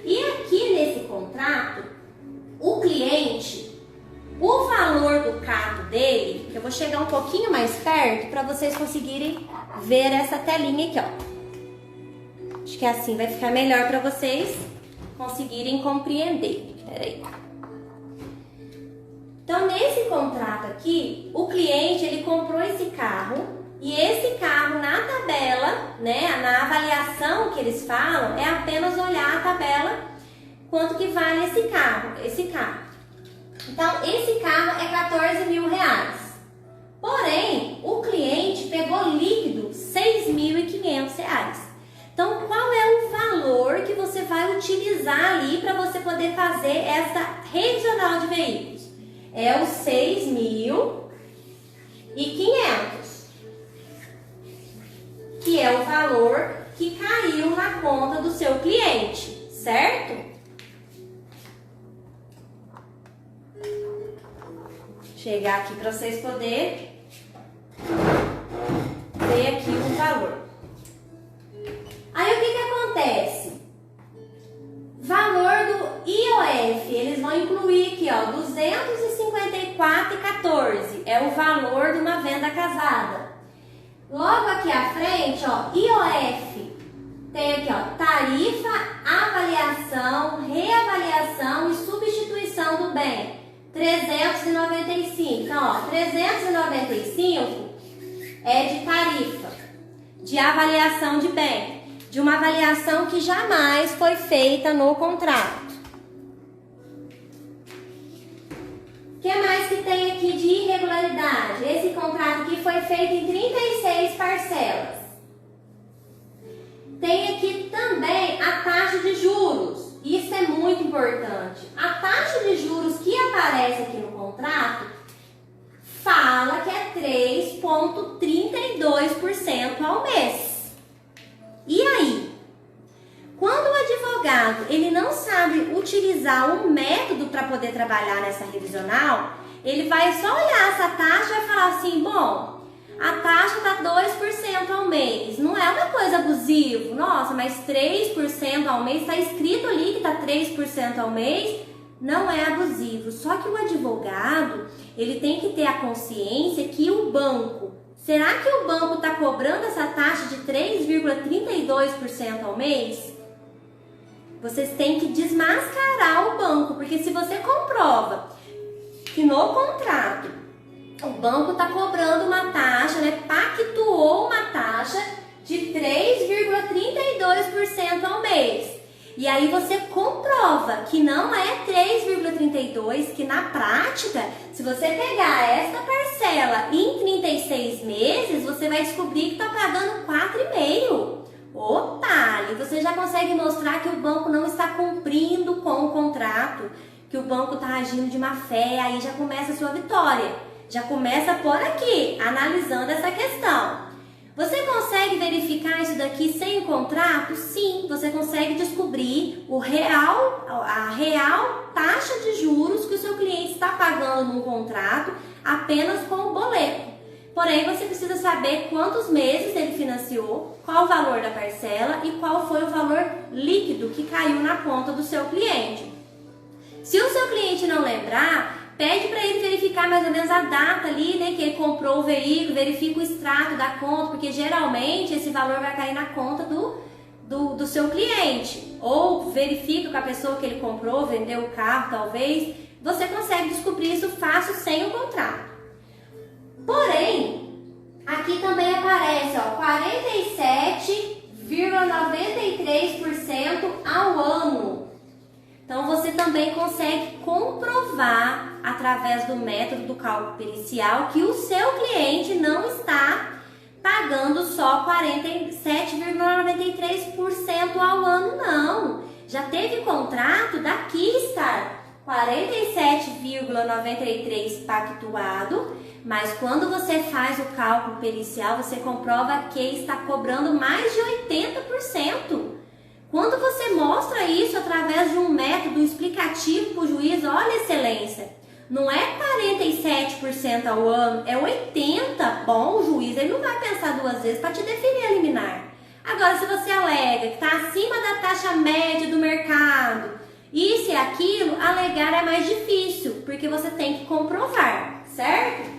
E aqui nesse contrato, o cliente, o valor do carro dele, eu vou chegar um pouquinho mais perto para vocês conseguirem ver essa telinha aqui, ó. Acho que assim vai ficar melhor para vocês conseguirem compreender. Peraí. Então, nesse contrato aqui, o cliente, ele comprou esse carro e esse carro na tabela, né, na avaliação que eles falam, é apenas olhar a tabela quanto que vale esse carro. Então, esse carro é 14 mil reais. Porém, o cliente pegou líquido 6.500 reais. Então, qual é o valor que você vai utilizar ali para você poder fazer essa revisional de veículos? É os 6.500, que é o valor que caiu na conta do seu cliente, certo? Chegar aqui para vocês poderem ver aqui o valor. Aí o que acontece? Valor do IOF, eles vão incluir aqui, ó, 254,14 é o valor de uma venda casada. Logo aqui à frente, ó, IOF, tem aqui, ó, tarifa, avaliação, reavaliação e substituição do bem, 395. Então, ó, 395 é de tarifa, de avaliação de bem, de uma avaliação que jamais foi feita no contrato. O que mais que tem aqui de irregularidade? Esse contrato aqui foi feito em 36 parcelas. Tem aqui também a taxa de juros. Isso é muito importante. A taxa de juros que aparece aqui no contrato fala que é 3,32% ao mês. E aí, quando o advogado ele não sabe utilizar um método para poder trabalhar nessa revisional, ele vai só olhar essa taxa e vai falar assim, bom, a taxa está 2% ao mês, não é uma coisa abusiva, nossa, mas 3% ao mês, está escrito ali que está 3% ao mês, não é abusivo. Só que o advogado, ele tem que ter a consciência que o banco, será que o banco está cobrando essa taxa de 3,32% ao mês? Vocês têm que desmascarar o banco, porque se você comprova que no contrato o banco está cobrando uma taxa, né, pactuou uma taxa de 3,32% ao mês, e aí você comprova que não é 3,32%, que na prática, se você pegar esta parcela em 36 meses, você vai descobrir que está pagando 4,5%. Opa, ali você já consegue mostrar que o banco não está cumprindo com o contrato, que o banco está agindo de má fé, aí já começa a sua vitória. Já começa por aqui, analisando essa questão. Você consegue verificar isso daqui sem o contrato? Sim, você consegue descobrir a real taxa de juros que o seu cliente está pagando no contrato apenas com o boleto. Porém, você precisa saber quantos meses ele financiou, qual o valor da parcela e qual foi o valor líquido que caiu na conta do seu cliente. Se o seu cliente não lembrar, pede para ele verificar mais ou menos a data ali, né, que ele comprou o veículo, verifica o extrato da conta, porque geralmente esse valor vai cair na conta do seu cliente. Ou verifica com a pessoa que ele comprou, vendeu o carro talvez. Você consegue descobrir isso fácil sem o contrato. Porém, aqui também aparece, ó, 47,93% ao ano. também conseguem comprovar, através do método do cálculo pericial, que o seu cliente não está pagando só 47,93% ao ano, não. Já teve contrato da Keystar, 47,93% pactuado, mas quando você faz o cálculo pericial, você comprova que está cobrando mais de 80%. Quando você mostra isso através de um método explicativo para o juiz, olha, excelência, não é 47% ao ano, é 80%. Bom, o juiz ele não vai pensar duas vezes para te definir a liminar. Agora, se você alega que está acima da taxa média do mercado, isso e aquilo, alegar é mais difícil, porque você tem que comprovar, certo?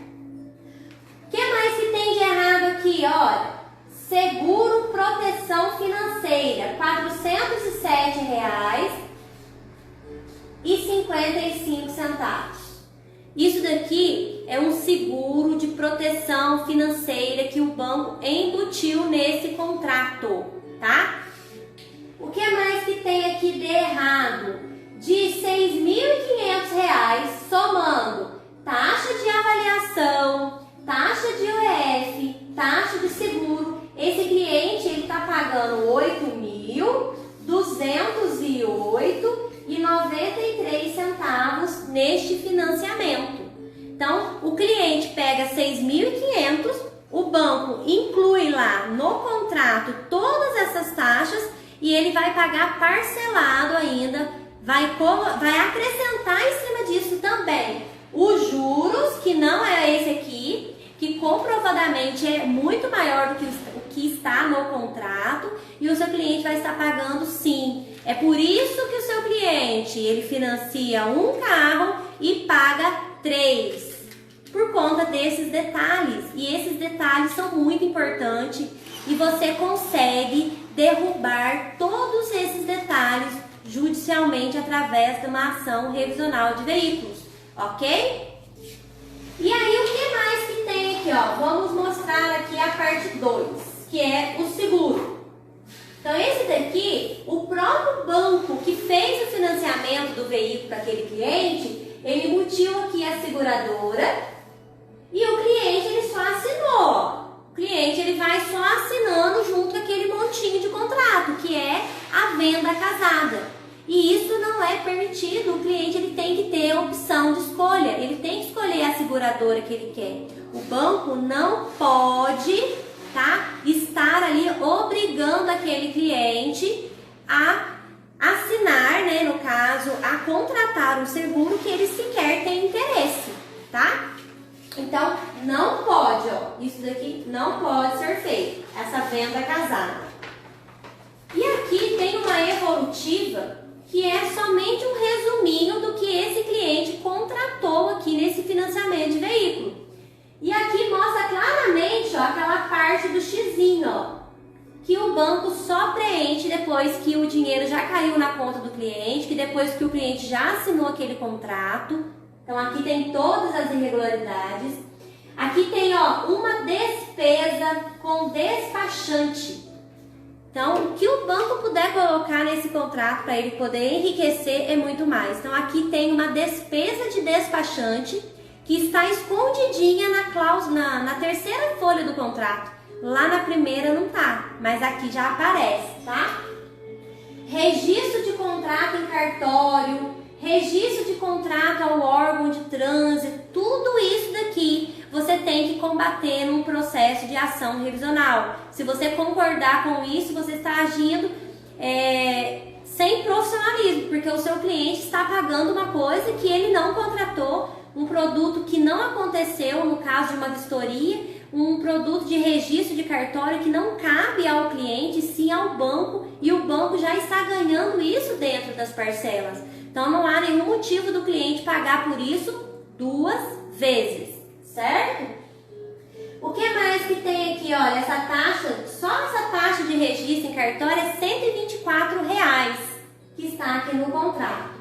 O que mais que tem de errado aqui? Olha, seguro proteção financeira, R$ 407,55. Isso daqui é um seguro de proteção financeira que o banco embutiu nesse contrato, tá? O que mais que tem aqui de errado? De R$ 6.500, somando taxa de avaliação, taxa de OF, taxa de seguro, esse cliente ele está pagando R$ 8.208,93 neste financiamento. Então, o cliente pega 6.500, o banco inclui lá no contrato todas essas taxas e ele vai pagar parcelado ainda, vai acrescentar em cima disso também os juros, que não é esse aqui, que comprovadamente é muito maior do que o que está no contrato, e o seu cliente vai estar pagando sim. É por isso que o seu cliente ele financia um carro e paga 3, por conta desses detalhes. E esses detalhes são muito importantes e você consegue derrubar todos esses detalhes judicialmente através de uma ação revisional de veículos, ok? E aí, o que mais que tem aqui, ó? Vamos mostrar aqui a parte 2, que é o seguro. Então, esse daqui, o próprio banco que fez o financiamento do veículo para aquele cliente, ele emitiu aqui a seguradora e o cliente, ele só assinou. O cliente, ele vai só assinando junto com aquele montinho de contrato, que é a venda casada. E isso não é permitido, o cliente ele tem que ter opção de escolha, ele tem que escolher a seguradora que ele quer. O banco não pode, tá, estar ali obrigando aquele cliente a assinar, né, no caso, a contratar um seguro que ele sequer tem interesse, tá? Então, não pode, ó, isso daqui não pode ser feito, essa venda casada. E aqui tem uma evolutiva que é somente um resuminho do que esse cliente contratou aqui nesse financiamento de veículo. E aqui mostra claramente, ó, aquela parte do xizinho, ó, que o banco só preenche depois que o dinheiro já caiu na conta do cliente, que depois que o cliente já assinou aquele contrato. Então aqui tem todas as irregularidades. Aqui tem, ó, uma despesa com despachante. Então, o que o banco puder colocar nesse contrato para ele poder enriquecer é muito mais. Então, aqui tem uma despesa de despachante que está escondidinha na cláusula, na terceira folha do contrato. Lá na primeira não tá, mas aqui já aparece, tá? Registro de contrato em cartório, registro de contrato ao órgão de trânsito, tudo isso daqui você tem que combater num processo de ação revisional. Se você concordar com isso, você está agindo sem profissionalismo, porque o seu cliente está pagando uma coisa que ele não contratou, um produto que não aconteceu, no caso de uma vistoria, um produto de registro de cartório que não cabe ao cliente, sim ao banco, e o banco já está ganhando isso dentro das parcelas. Então não há nenhum motivo do cliente pagar por isso 2 vezes, certo? O que mais que tem aqui? Olha, essa taxa, só essa taxa de registro em cartório é R$ 124,00 que está aqui no contrato.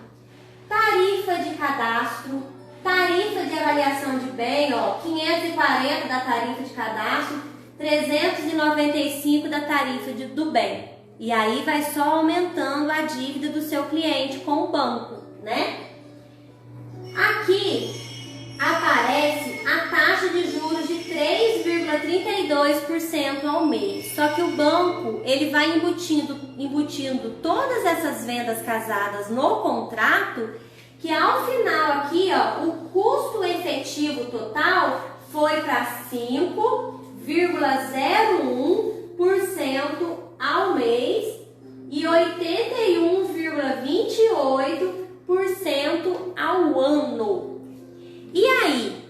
Tarifa de cadastro, tarifa de avaliação de bem, ó, 540 da tarifa de cadastro, 395 da tarifa do bem. E aí vai só aumentando a dívida do seu cliente com o banco, né? Aqui aparece a taxa de juros de 3,32% ao mês. Só que o banco, ele vai embutindo todas essas vendas casadas no contrato, que ao final aqui, ó, o custo efetivo total foi para 5,01% ao mês e 81,28% ao ano. E aí,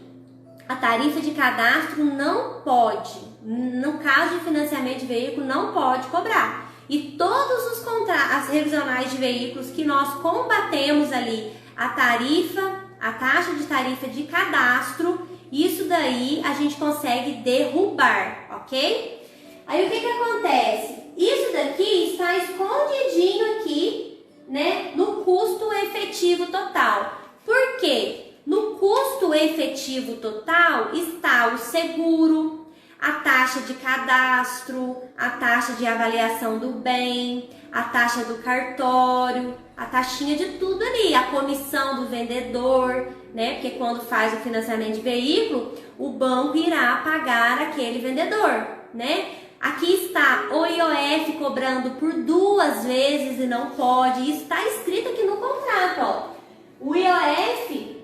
a tarifa de cadastro não pode, no caso de financiamento de veículo, não pode cobrar. E todos os contratos revisionais de veículos que nós combatemos ali, a taxa de tarifa de cadastro, isso daí a gente consegue derrubar, ok? Aí o que acontece? Isso daqui está escondidinho aqui, né, no custo efetivo total. Por quê? No custo efetivo total está o seguro, a taxa de cadastro, a taxa de avaliação do bem, a taxa do cartório, a taxinha de tudo ali, a comissão do vendedor, né? Porque quando faz o financiamento de veículo, o banco irá pagar aquele vendedor, né? Aqui está o IOF cobrando por 2 vezes e não pode. Isso está escrito aqui no contrato, ó. O IOF,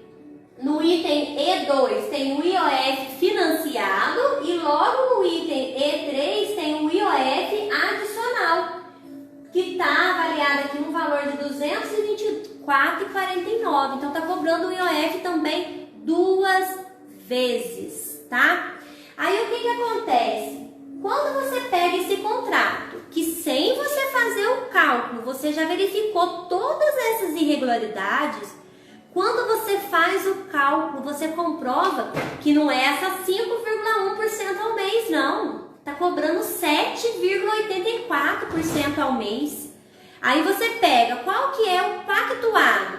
no item E2 tem o IOF financiado e logo no item E3 tem o IOF adicional, que está avaliado aqui no valor de R$ 224,49. Então está cobrando o IOF também 2 vezes, tá? Aí o que acontece? Quando você pega esse contrato, que sem você fazer o cálculo, você já verificou todas essas irregularidades, quando você faz o cálculo, você comprova que não é essa 5,1% ao mês, não. Está cobrando 7,84% ao mês. Aí você pega, qual que é o pactuado?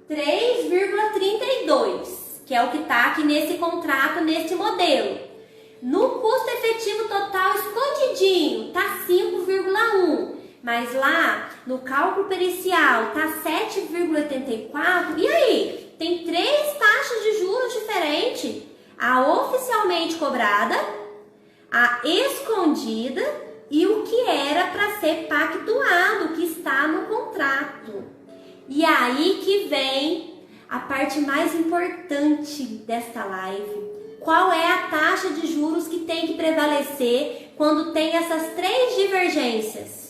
3,32%, que é o que está aqui nesse contrato, nesse modelo. No custo efetivo total escondidinho, tá 5,1%. Mas lá no cálculo pericial tá 7,84%. E aí? Tem 3 taxas de juros diferentes. A oficialmente cobrada, a escondida e o que era para ser pactuado, que está no contrato. E aí que vem a parte mais importante desta live. Qual é a taxa de juros que tem que prevalecer quando tem essas 3 divergências?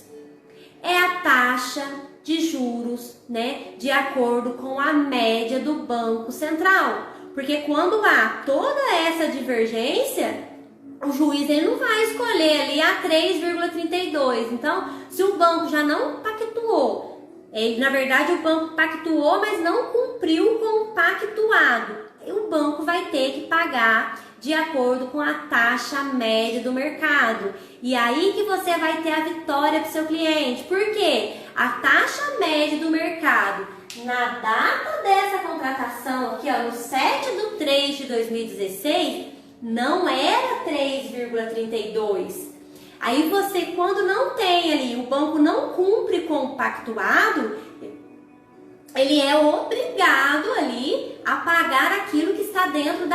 É a taxa de juros, né, de acordo com a média do Banco Central. Porque quando há toda essa divergência, o juiz ele não vai escolher ali a 3,32. Então, se o banco já não pactuou, na verdade o banco pactuou, mas não cumpriu com o pactuado, o banco vai ter que pagar de acordo com a taxa média do mercado. E aí que você vai ter a vitória para o seu cliente. Por quê? A taxa média do mercado, na data dessa contratação aqui, ó, no 7/3/2016, não era 3,32. Aí você, quando não tem ali, o banco não cumpre com o pactuado, ele é obrigado ali a pagar aquilo que está dentro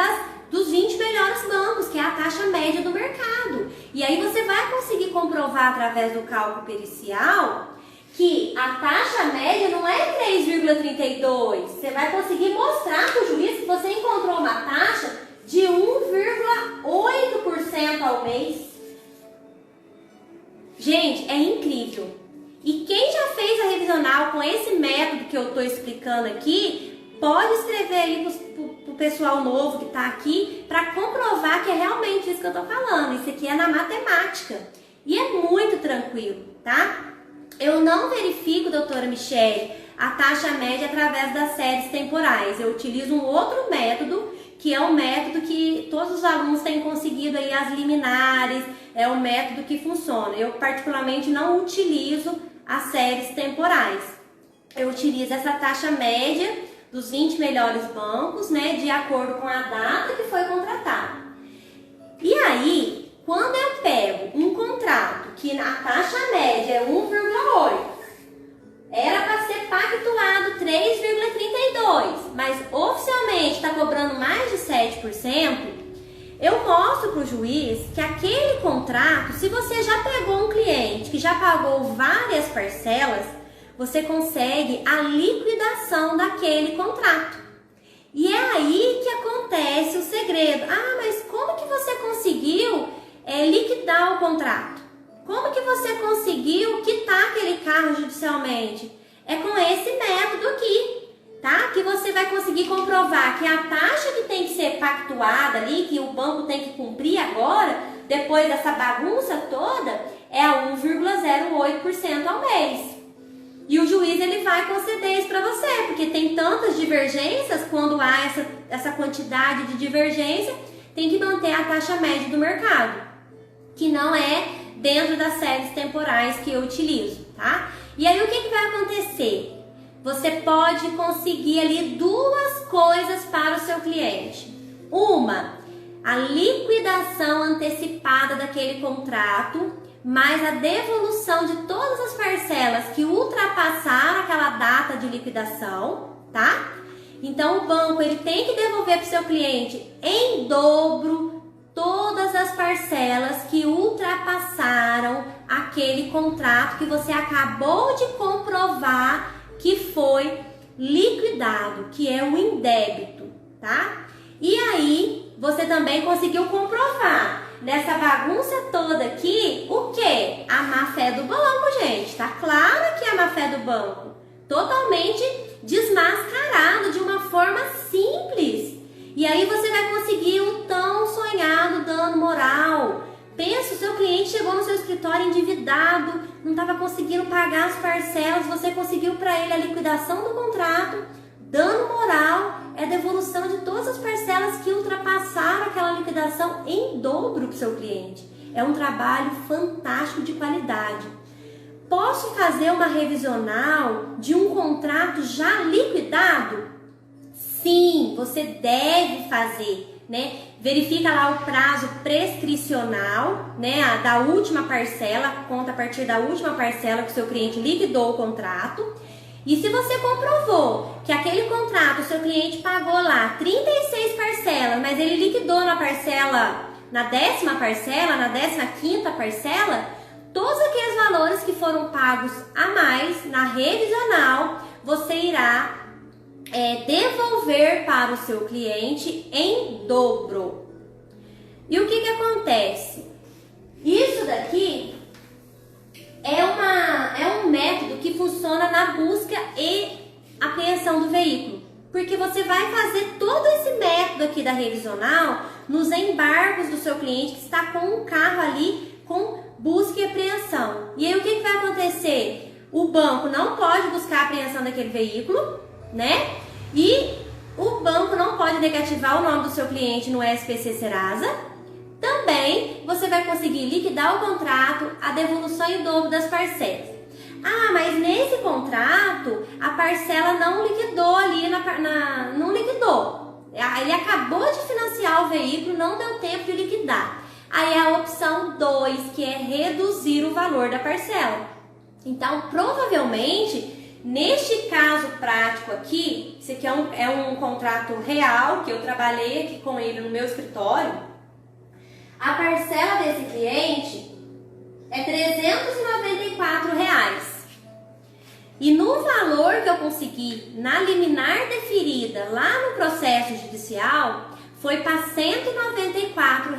dos 20 melhores bancos, que é a taxa média do mercado. E aí você vai conseguir comprovar através do cálculo pericial que a taxa média não é 3,32. Você vai conseguir mostrar para o juiz que você encontrou uma taxa de 1,8% ao mês. Gente, é incrível. E quem já fez a revisional com esse método que eu estou explicando aqui, pode escrever aí pro pessoal novo que está aqui para comprovar que é realmente isso que eu estou falando. Isso aqui é na matemática. E é muito tranquilo, tá? Eu não verifico, doutora Michele, a taxa média através das séries temporais. Eu utilizo um outro método, que é um método que todos os alunos têm conseguido aí as liminares, é um método que funciona. Eu particularmente não utilizo as séries temporais. Eu utilizo essa taxa média dos 20 melhores bancos, né, de acordo com a data que foi contratado. E aí, quando eu pego um contrato que a taxa média é 1,8, era para ser pactuado 3,32. exemplo, eu mostro para o juiz que aquele contrato, se você já pegou um cliente que já pagou várias parcelas, você consegue a liquidação daquele contrato. E é aí que acontece o segredo. Ah, mas como que você conseguiu liquidar o contrato? Como que você conseguiu quitar aquele carro judicialmente? É com esse método aqui, tá? Que você vai conseguir comprovar que a taxa que tem que ser pactuada ali, que o banco tem que cumprir agora, depois dessa bagunça toda, é a 1,08% ao mês. E o juiz ele vai conceder isso para você, porque tem tantas divergências, quando há essa quantidade de divergência, tem que manter a taxa média do mercado, que não é dentro das séries temporais que eu utilizo, tá? E aí o que vai acontecer? Você pode conseguir ali duas coisas para o seu cliente. Uma, a liquidação antecipada daquele contrato, mais a devolução de todas as parcelas que ultrapassaram aquela data de liquidação, tá? Então o banco ele tem que devolver para o seu cliente em dobro todas as parcelas que ultrapassaram aquele contrato que você acabou de comprovar que foi liquidado, que é o indébito, tá? E aí você também conseguiu comprovar nessa bagunça toda aqui, o quê? A má-fé do banco, gente. Tá claro que é a má-fé do banco. Totalmente desmascarado de uma forma simples. E aí você vai conseguir o tão sonhado dano moral. Pensa, o seu cliente chegou no seu escritório endividado, não estava conseguindo pagar as parcelas, você conseguiu para ele a liquidação do contrato. Dano moral é a devolução de todas as parcelas que ultrapassaram aquela liquidação em dobro para o seu cliente. É um trabalho fantástico de qualidade. Posso fazer uma revisional de um contrato já liquidado? Sim, você deve fazer, né? Verifica lá o prazo prescricional, né? Da última parcela, conta a partir da última parcela que o seu cliente liquidou o contrato. E se você comprovou que aquele contrato, o seu cliente pagou lá 36 parcelas, mas ele liquidou na 10ª parcela, na 15ª parcela, todos aqueles valores que foram pagos a mais na revisional, você irá devolver para o seu cliente em dobro. E o que acontece? Isso daqui é um método que funciona na busca e apreensão do veículo, porque você vai fazer todo esse método aqui da revisional nos embargos do seu cliente que está com um carro ali com busca e apreensão. E aí o que vai acontecer? O banco não pode buscar a apreensão daquele veículo, né? E o banco não pode negativar o nome do seu cliente no SPC Serasa. Também você vai conseguir liquidar o contrato, a devolução em dobro das parcelas. Ah, mas nesse contrato a parcela não liquidou ali, não liquidou. Ele acabou de financiar o veículo, não deu tempo de liquidar. Aí a opção 2, que é reduzir o valor da parcela. Então, provavelmente, neste caso prático aqui, esse aqui é um contrato real, que eu trabalhei aqui com ele no meu escritório. A parcela desse cliente é R$394. E no valor que eu consegui na liminar deferida lá no processo judicial, foi para R$194.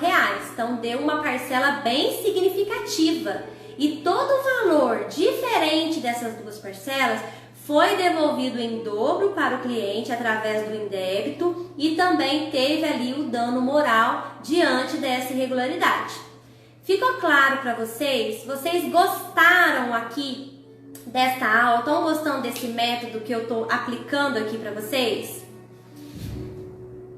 Então deu uma parcela bem significativa. E todo o valor diferente dessas duas parcelas foi devolvido em dobro para o cliente através do indébito e também teve ali o dano moral diante dessa irregularidade. Ficou claro para vocês? Vocês gostaram aqui desta aula? Estão gostando desse método que eu estou aplicando aqui para vocês?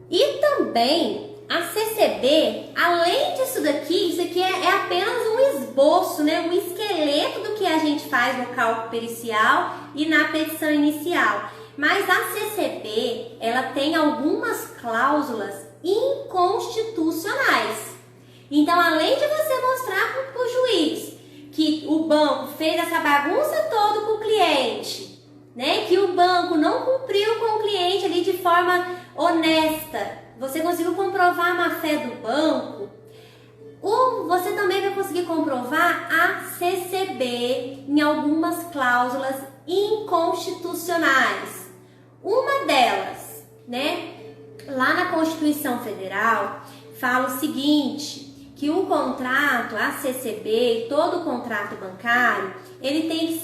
E também a CCB, além disso daqui, isso aqui é apenas um esboço, né? Um esqueleto do que a gente faz no cálculo pericial e na petição inicial. Mas a CCB, ela tem algumas cláusulas inconstitucionais. Então, além de você mostrar para o juiz que o banco fez essa bagunça toda com o cliente, né? Que o banco não cumpriu com o cliente ali de forma honesta, você conseguiu comprovar a má-fé do banco, você também vai conseguir comprovar a CCB em algumas cláusulas inconstitucionais. Uma delas, né, lá na Constituição Federal, fala o seguinte, que o contrato, a CCB e todo o contrato bancário, ele tem que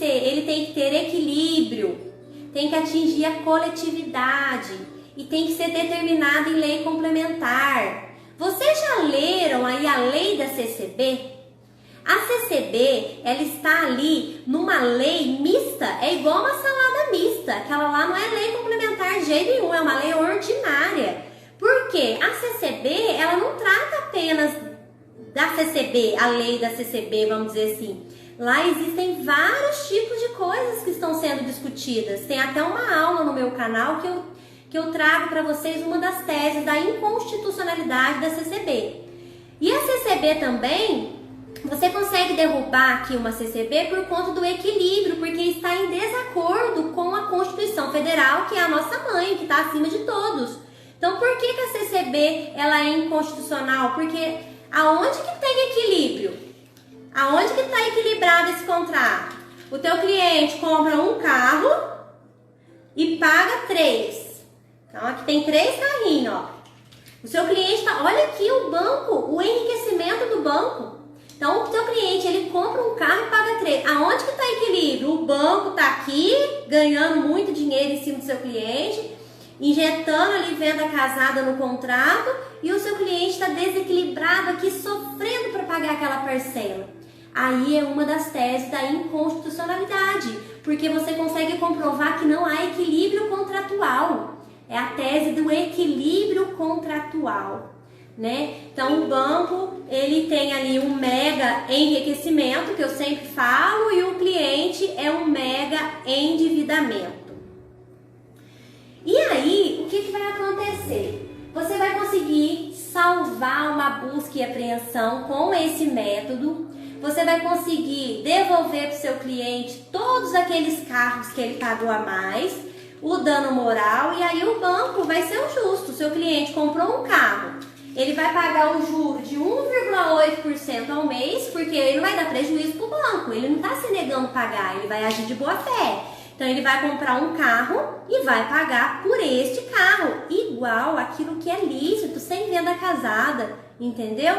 ter equilíbrio, tem que atingir a coletividade e tem que ser determinado em lei complementar. Vocês já leram aí a lei da CCB? A CCB, ela está ali numa lei mista, é igual uma salada mista. Aquela lá não é lei complementar de jeito nenhum, é uma lei ordinária. Por quê? A CCB, ela não trata apenas da CCB, a lei da CCB, vamos dizer assim. Lá existem vários tipos de coisas que estão sendo discutidas. Tem até uma aula no meu canal que eu trago para vocês uma das teses da inconstitucionalidade da CCB. E a CCB também, você consegue derrubar aqui uma CCB por conta do equilíbrio, porque está em desacordo com a Constituição Federal, que é a nossa mãe, que está acima de todos. Então, por que a CCB ela é inconstitucional? Porque aonde que tem equilíbrio? Aonde que está equilibrado esse contrato? O teu cliente compra um carro e paga 3. Então, aqui tem 3 carrinhos, ó. O seu cliente tá... Olha aqui o banco, o enriquecimento do banco. Então, o seu cliente, ele compra um carro e paga 3. Aonde que tá o equilíbrio? O banco tá aqui, ganhando muito dinheiro em cima do seu cliente, injetando ali venda casada no contrato, e o seu cliente está desequilibrado aqui, sofrendo para pagar aquela parcela. Aí é uma das teses da inconstitucionalidade, porque você consegue comprovar que não há equilíbrio contratual. É a tese do equilíbrio contratual, né? Então, o banco, ele tem ali um mega enriquecimento, que eu sempre falo, e o cliente é um mega endividamento. E aí, o que vai acontecer? Você vai conseguir salvar uma busca e apreensão com esse método. Você vai conseguir devolver para o seu cliente todos aqueles carros que ele pagou a mais, o dano moral, e aí o banco vai ser o justo. O seu cliente comprou um carro, ele vai pagar o juro de 1,8% ao mês, porque ele não vai dar prejuízo para o banco, ele não está se negando a pagar, ele vai agir de boa fé. Então ele vai comprar um carro e vai pagar por este carro, igual aquilo que é lícito, sem venda casada, entendeu?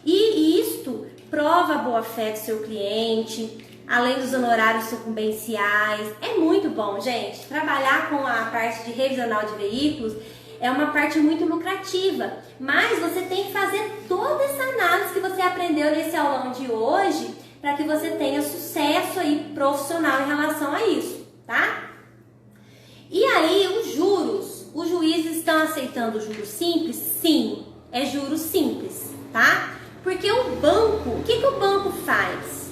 E isto prova a boa fé do seu cliente, além dos honorários sucumbenciais. É muito bom, gente. Trabalhar com a parte de revisional de veículos é uma parte muito lucrativa, mas você tem que fazer toda essa análise que você aprendeu nesse aulão de hoje para que você tenha sucesso aí profissional em relação a isso, tá? E aí, os juros. Os juízes estão aceitando juros simples? Sim, é juros simples, tá? Porque o banco, o que o banco faz?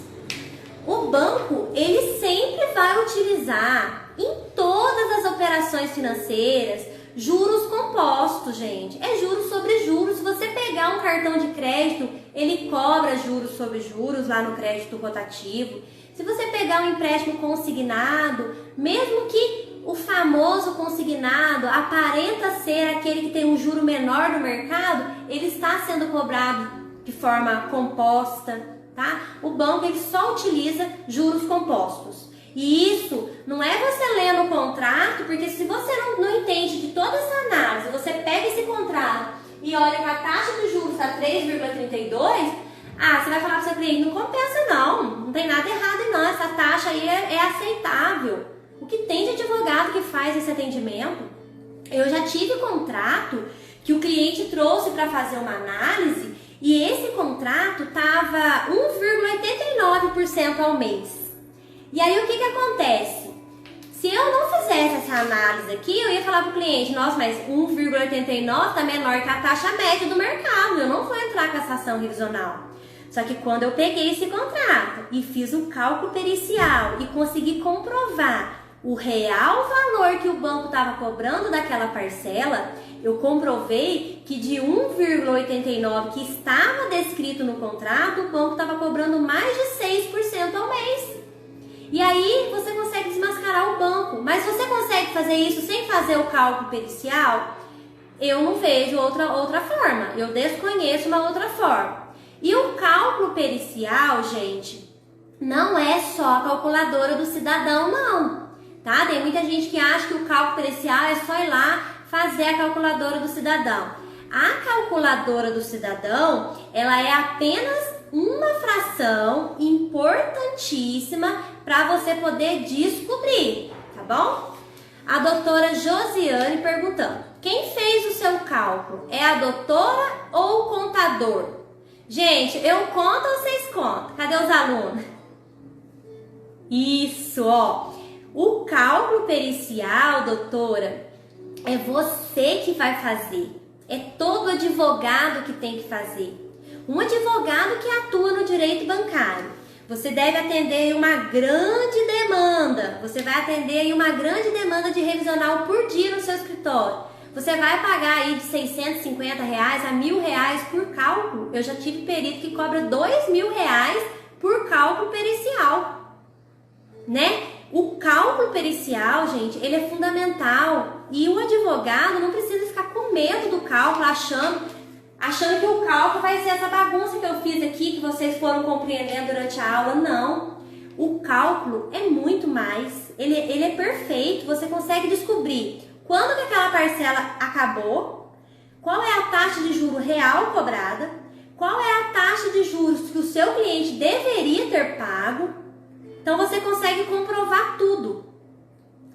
O banco, ele sempre vai utilizar em todas as operações financeiras juros compostos, gente. É juros sobre juros. Se você pegar um cartão de crédito, ele cobra juros sobre juros lá no crédito rotativo. Se você pegar um empréstimo consignado, mesmo que o famoso consignado aparenta ser aquele que tem um juro menor no mercado, ele está sendo cobrado de forma composta. Tá? O banco, ele só utiliza juros compostos. E isso não é você lendo o contrato, porque se você não entende de toda essa análise, você pega esse contrato e olha que a taxa de juros está 3,32, você vai falar para o seu cliente, não compensa não tem nada errado não, essa taxa aí é aceitável. O que tem de advogado que faz esse atendimento? Eu já tive contrato que o cliente trouxe para fazer uma análise, e esse contrato estava 1,89% ao mês. E aí o que acontece? Se eu não fizesse essa análise aqui, eu ia falar para o cliente, nossa, mas 1,89 está menor que a taxa média do mercado, eu não vou entrar com essa ação revisional. Só que quando eu peguei esse contrato e fiz o cálculo pericial e consegui comprovar o real valor que o banco estava cobrando daquela parcela, eu comprovei que de 1,89 que estava descrito no contrato, o banco estava cobrando mais de 6% ao mês. E aí você consegue desmascarar o banco. Mas você consegue fazer isso sem fazer o cálculo pericial? eu não vejo outra forma, eu desconheço uma outra forma. E o cálculo pericial, gente, não é só a calculadora do cidadão, não, tá? Tem muita gente que acha que o cálculo pericial é só ir lá fazer a calculadora do cidadão. A calculadora do cidadão, ela é apenas uma fração importantíssima para você poder descobrir, tá bom? A doutora Josiane perguntando: quem fez o seu cálculo? É a doutora ou o contador? Gente, eu conto ou vocês contam? Cadê os alunos? Isso, ó. O cálculo pericial, doutora, é você que vai fazer. É todo advogado que tem que fazer. Um advogado que atua no direito bancário. Você deve atender uma grande demanda. Você vai atender aí uma grande demanda de revisional por dia no seu escritório. Você vai pagar aí de R$650 a R$1.000 por cálculo. Eu já tive perito que cobra R$2.000 por cálculo pericial, né? O cálculo pericial, gente, ele é fundamental. E o advogado não precisa ficar com medo do cálculo, achando que o cálculo vai ser essa bagunça que eu fiz aqui, que vocês foram compreendendo durante a aula. Não. O cálculo é muito mais. Ele é perfeito. Você consegue descobrir quando que aquela parcela acabou, qual é a taxa de juro real cobrada, qual é a taxa de juros que o seu cliente deveria ter pago. Então você consegue comprovar tudo,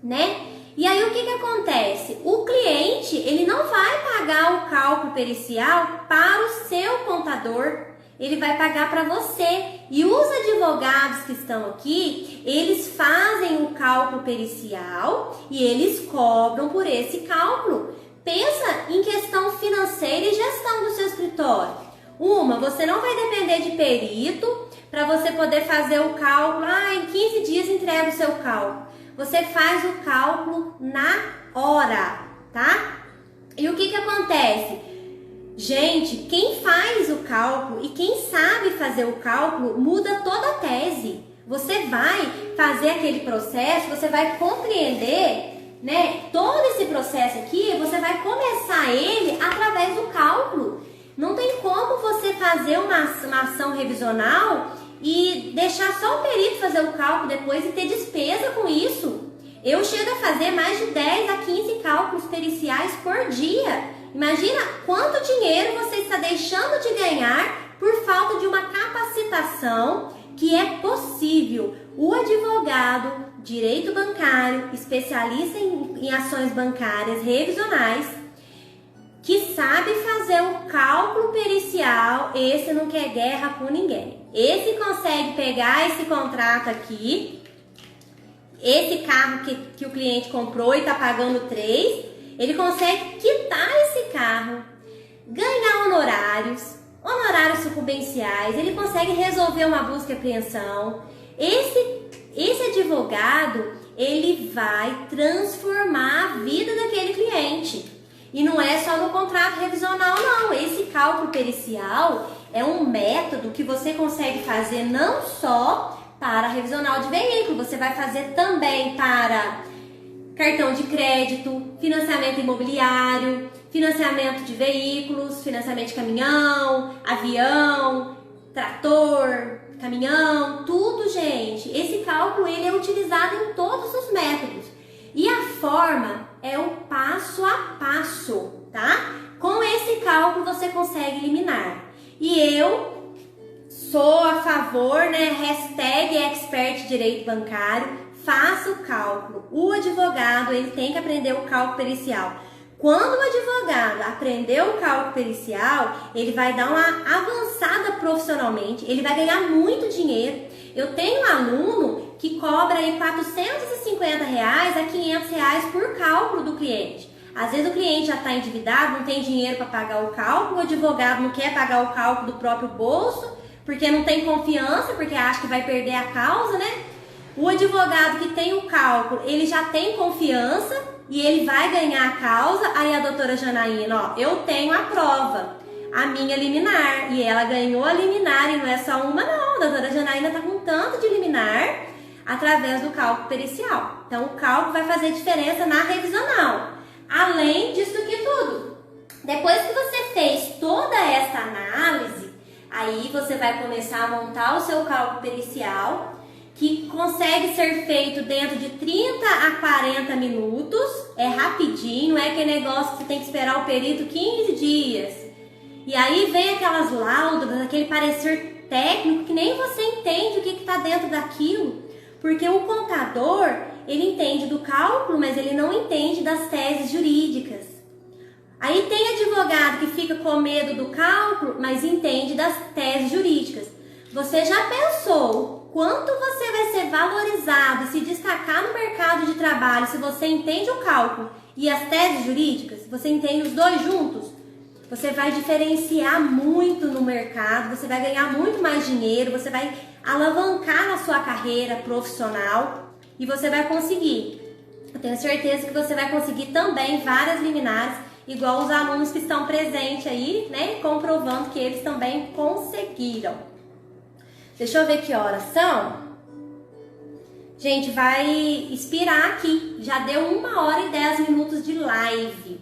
né? E aí o que acontece? O cliente, ele não vai pagar o cálculo pericial para o seu contador, ele vai pagar para você. E os advogados que estão aqui, eles fazem o cálculo pericial e eles cobram por esse cálculo. Pensa em questão financeira e gestão do seu escritório. Você não vai depender de perito para você poder fazer o cálculo. Em 15 dias entrega o seu cálculo. Você faz o cálculo na hora, tá? E o que acontece? Gente, quem faz o cálculo e quem sabe fazer o cálculo muda toda a tese. Você vai fazer aquele processo, você vai compreender, né? Todo esse processo aqui, você vai começar ele através do cálculo. Não tem como você fazer uma ação revisional e deixar só o perito fazer o cálculo depois e ter despesa com isso. Eu chego a fazer mais de 10 a 15 cálculos periciais por dia. Imagina quanto dinheiro você está deixando de ganhar por falta de uma capacitação que é possível. O advogado, direito bancário, especialista em ações bancárias revisionais, que sabe fazer o cálculo pericial, esse não quer guerra com ninguém. Esse consegue pegar esse contrato aqui, esse carro que o cliente comprou e está pagando 3, ele consegue quitar esse carro, ganhar honorários sucumbenciais, ele consegue resolver uma busca e apreensão. Esse advogado, ele vai transformar a vida daquele cliente. E não é só no contrato revisional, não. Esse cálculo pericial é um método que você consegue fazer não só para revisional de veículo, você vai fazer também para cartão de crédito, financiamento imobiliário, financiamento de veículos, financiamento de caminhão, avião, trator, caminhão, tudo, gente. Esse cálculo ele é utilizado em todos os métodos. E a forma é o passo a passo, tá? Com esse cálculo você consegue eliminar. E eu sou a favor, né? Hashtag expert direito bancário, faça o cálculo. O advogado, ele tem que aprender o cálculo pericial. Quando o advogado aprender o cálculo pericial, ele vai dar uma avançada profissionalmente, ele vai ganhar muito dinheiro. Eu tenho um aluno que cobra aí R$450 a R$500 por cálculo do cliente. Às vezes o cliente já está endividado, não tem dinheiro para pagar o cálculo, o advogado não quer pagar o cálculo do próprio bolso, porque não tem confiança, porque acha que vai perder a causa, né? O advogado que tem o cálculo, ele já tem confiança e ele vai ganhar a causa. Aí a doutora Janaína, ó, eu tenho a prova, a minha liminar, e ela ganhou a liminar, e não é só uma não, a doutora Janaína tá com tanto de liminar através do cálculo pericial. Então o cálculo vai fazer diferença na revisional, além disso que tudo, Depois que você fez toda essa análise, aí você vai começar a montar o seu cálculo pericial, que consegue ser feito dentro de 30 a 40 minutos, é rapidinho, é aquele negócio que você tem que esperar o perito 15 dias. E aí vem aquelas laudas, aquele parecer técnico que nem você entende o que está dentro daquilo, porque o contador, ele entende do cálculo, mas ele não entende das teses jurídicas. Aí tem advogado que fica com medo do cálculo, mas entende das teses jurídicas. Você já pensou quanto você vai ser valorizado e se destacar no mercado de trabalho se você entende o cálculo e as teses jurídicas? Você entende os dois juntos? Você vai diferenciar muito no mercado, você vai ganhar muito mais dinheiro, você vai alavancar na sua carreira profissional e você vai conseguir. Eu tenho certeza que você vai conseguir também várias liminares, igual os alunos que estão presentes aí, né, comprovando que eles também conseguiram. Deixa eu ver que horas são. Gente, vai expirar aqui. Já deu 1h10 de live.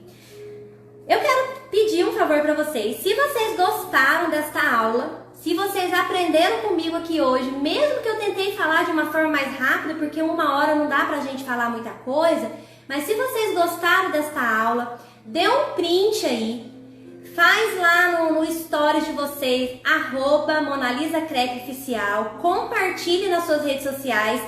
Eu quero pedir um favor para vocês. Se vocês gostaram desta aula, se vocês aprenderam comigo aqui hoje, mesmo que eu tentei falar de uma forma mais rápida, porque 1 hora não dá pra gente falar muita coisa, mas se vocês gostaram desta aula, dê um print aí, faz lá no stories de vocês, @MonalisaCrecOficial, compartilhe nas suas redes sociais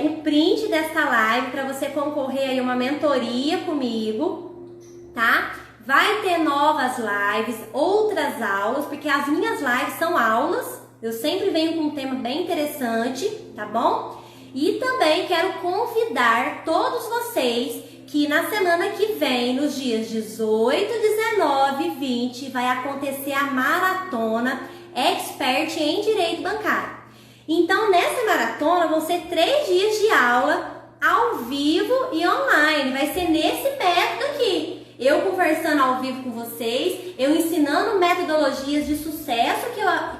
o print desta live para você concorrer aí a uma mentoria comigo, tá? Vai ter novas lives, outras aulas, porque as minhas lives são aulas, eu sempre venho com um tema bem interessante, tá bom? E também quero convidar todos vocês que na semana que vem, nos dias 18, 19 e 20, vai acontecer a maratona Expert em Direito Bancário. Então, nessa maratona vão ser 3 dias de aula ao vivo e online. Vai ser nesse método aqui. Eu conversando ao vivo com vocês, eu ensinando metodologias de sucesso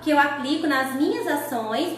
que eu aplico nas minhas ações,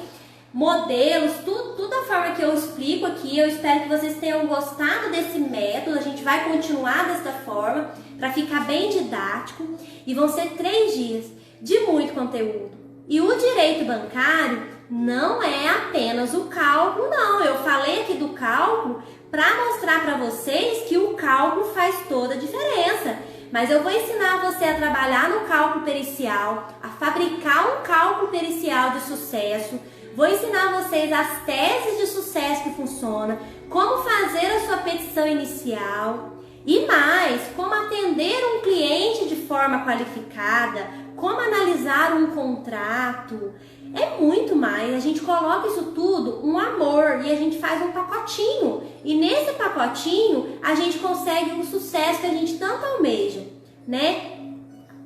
modelos, tudo da forma que eu explico aqui. Eu espero que vocês tenham gostado desse método. A gente vai continuar dessa forma para ficar bem didático. E vão ser 3 dias de muito conteúdo. E o direito bancário não é apenas o cálculo, não. Eu falei aqui do cálculo para mostrar para vocês que o cálculo faz toda a diferença. Mas eu vou ensinar você a trabalhar no cálculo pericial, a fabricar um cálculo pericial de sucesso. Vou ensinar vocês as teses de sucesso que funcionam, como fazer a sua petição inicial e mais, como atender um cliente de forma qualificada, como analisar um contrato. É muito mais, a gente coloca isso tudo, um amor, e a gente faz um pacotinho. E nesse pacotinho, a gente consegue o sucesso que a gente tanto almeja, né?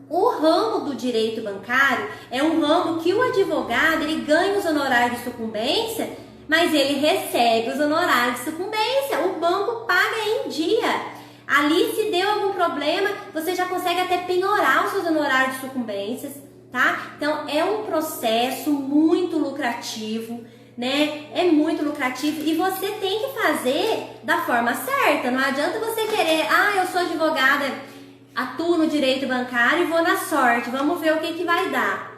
O ramo do direito bancário é um ramo que o advogado, ele ganha os honorários de sucumbência, mas ele recebe os honorários de sucumbência. O banco paga em dia. Ali, se deu algum problema, você já consegue até penhorar os seus honorários de sucumbências, tá? Então, é um processo muito lucrativo, né? É muito lucrativo e você tem que fazer da forma certa. Não adianta você querer, eu sou advogada, atuo no direito bancário e vou na sorte, vamos ver o que vai dar.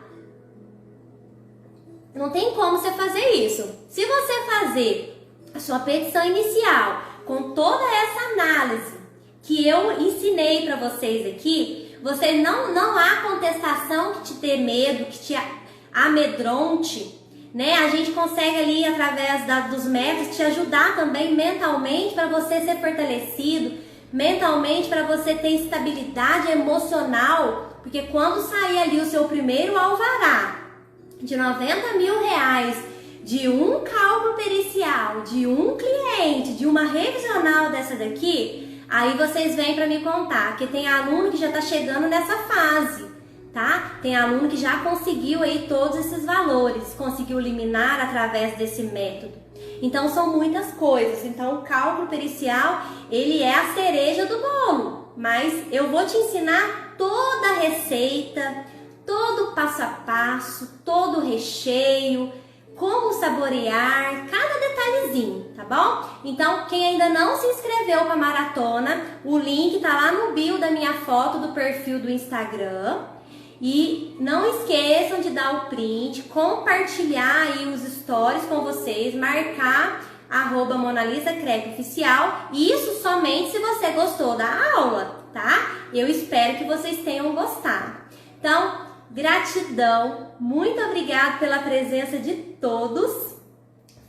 Não tem como você fazer isso. Se você fazer a sua petição inicial com toda essa análise que eu ensinei para vocês aqui, você não há contestação que te dê medo, que te amedronte, né? A gente consegue ali, através dos métodos, te ajudar também mentalmente para você ser fortalecido, mentalmente para você ter estabilidade emocional, porque quando sair ali o seu primeiro alvará de R$90 mil, de um cálculo pericial, de um cliente, de uma revisional dessa daqui, aí vocês vêm para me contar, que tem aluno que já está chegando nessa fase, tá? Tem aluno que já conseguiu aí todos esses valores, conseguiu liminar através desse método. Então são muitas coisas. Então o cálculo pericial, ele é a cereja do bolo, mas eu vou te ensinar toda a receita, todo o passo a passo, todo o recheio, como saborear, cada detalhezinho, tá bom? Então, quem ainda não se inscreveu para a maratona, o link tá lá no bio da minha foto do perfil do Instagram. E não esqueçam de dar o print, compartilhar aí os stories com vocês, marcar @MonalisaCrepeOficial. Isso somente se você gostou da aula, tá? Eu espero que vocês tenham gostado. Então, gratidão, muito obrigada pela presença de todos.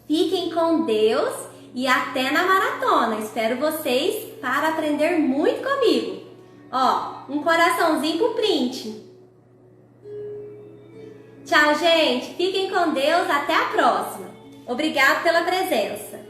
Fiquem com Deus e até na maratona. Espero vocês para aprender muito comigo. Ó, um coraçãozinho pro print. Tchau, gente. Fiquem com Deus. Até a próxima. Obrigado pela presença.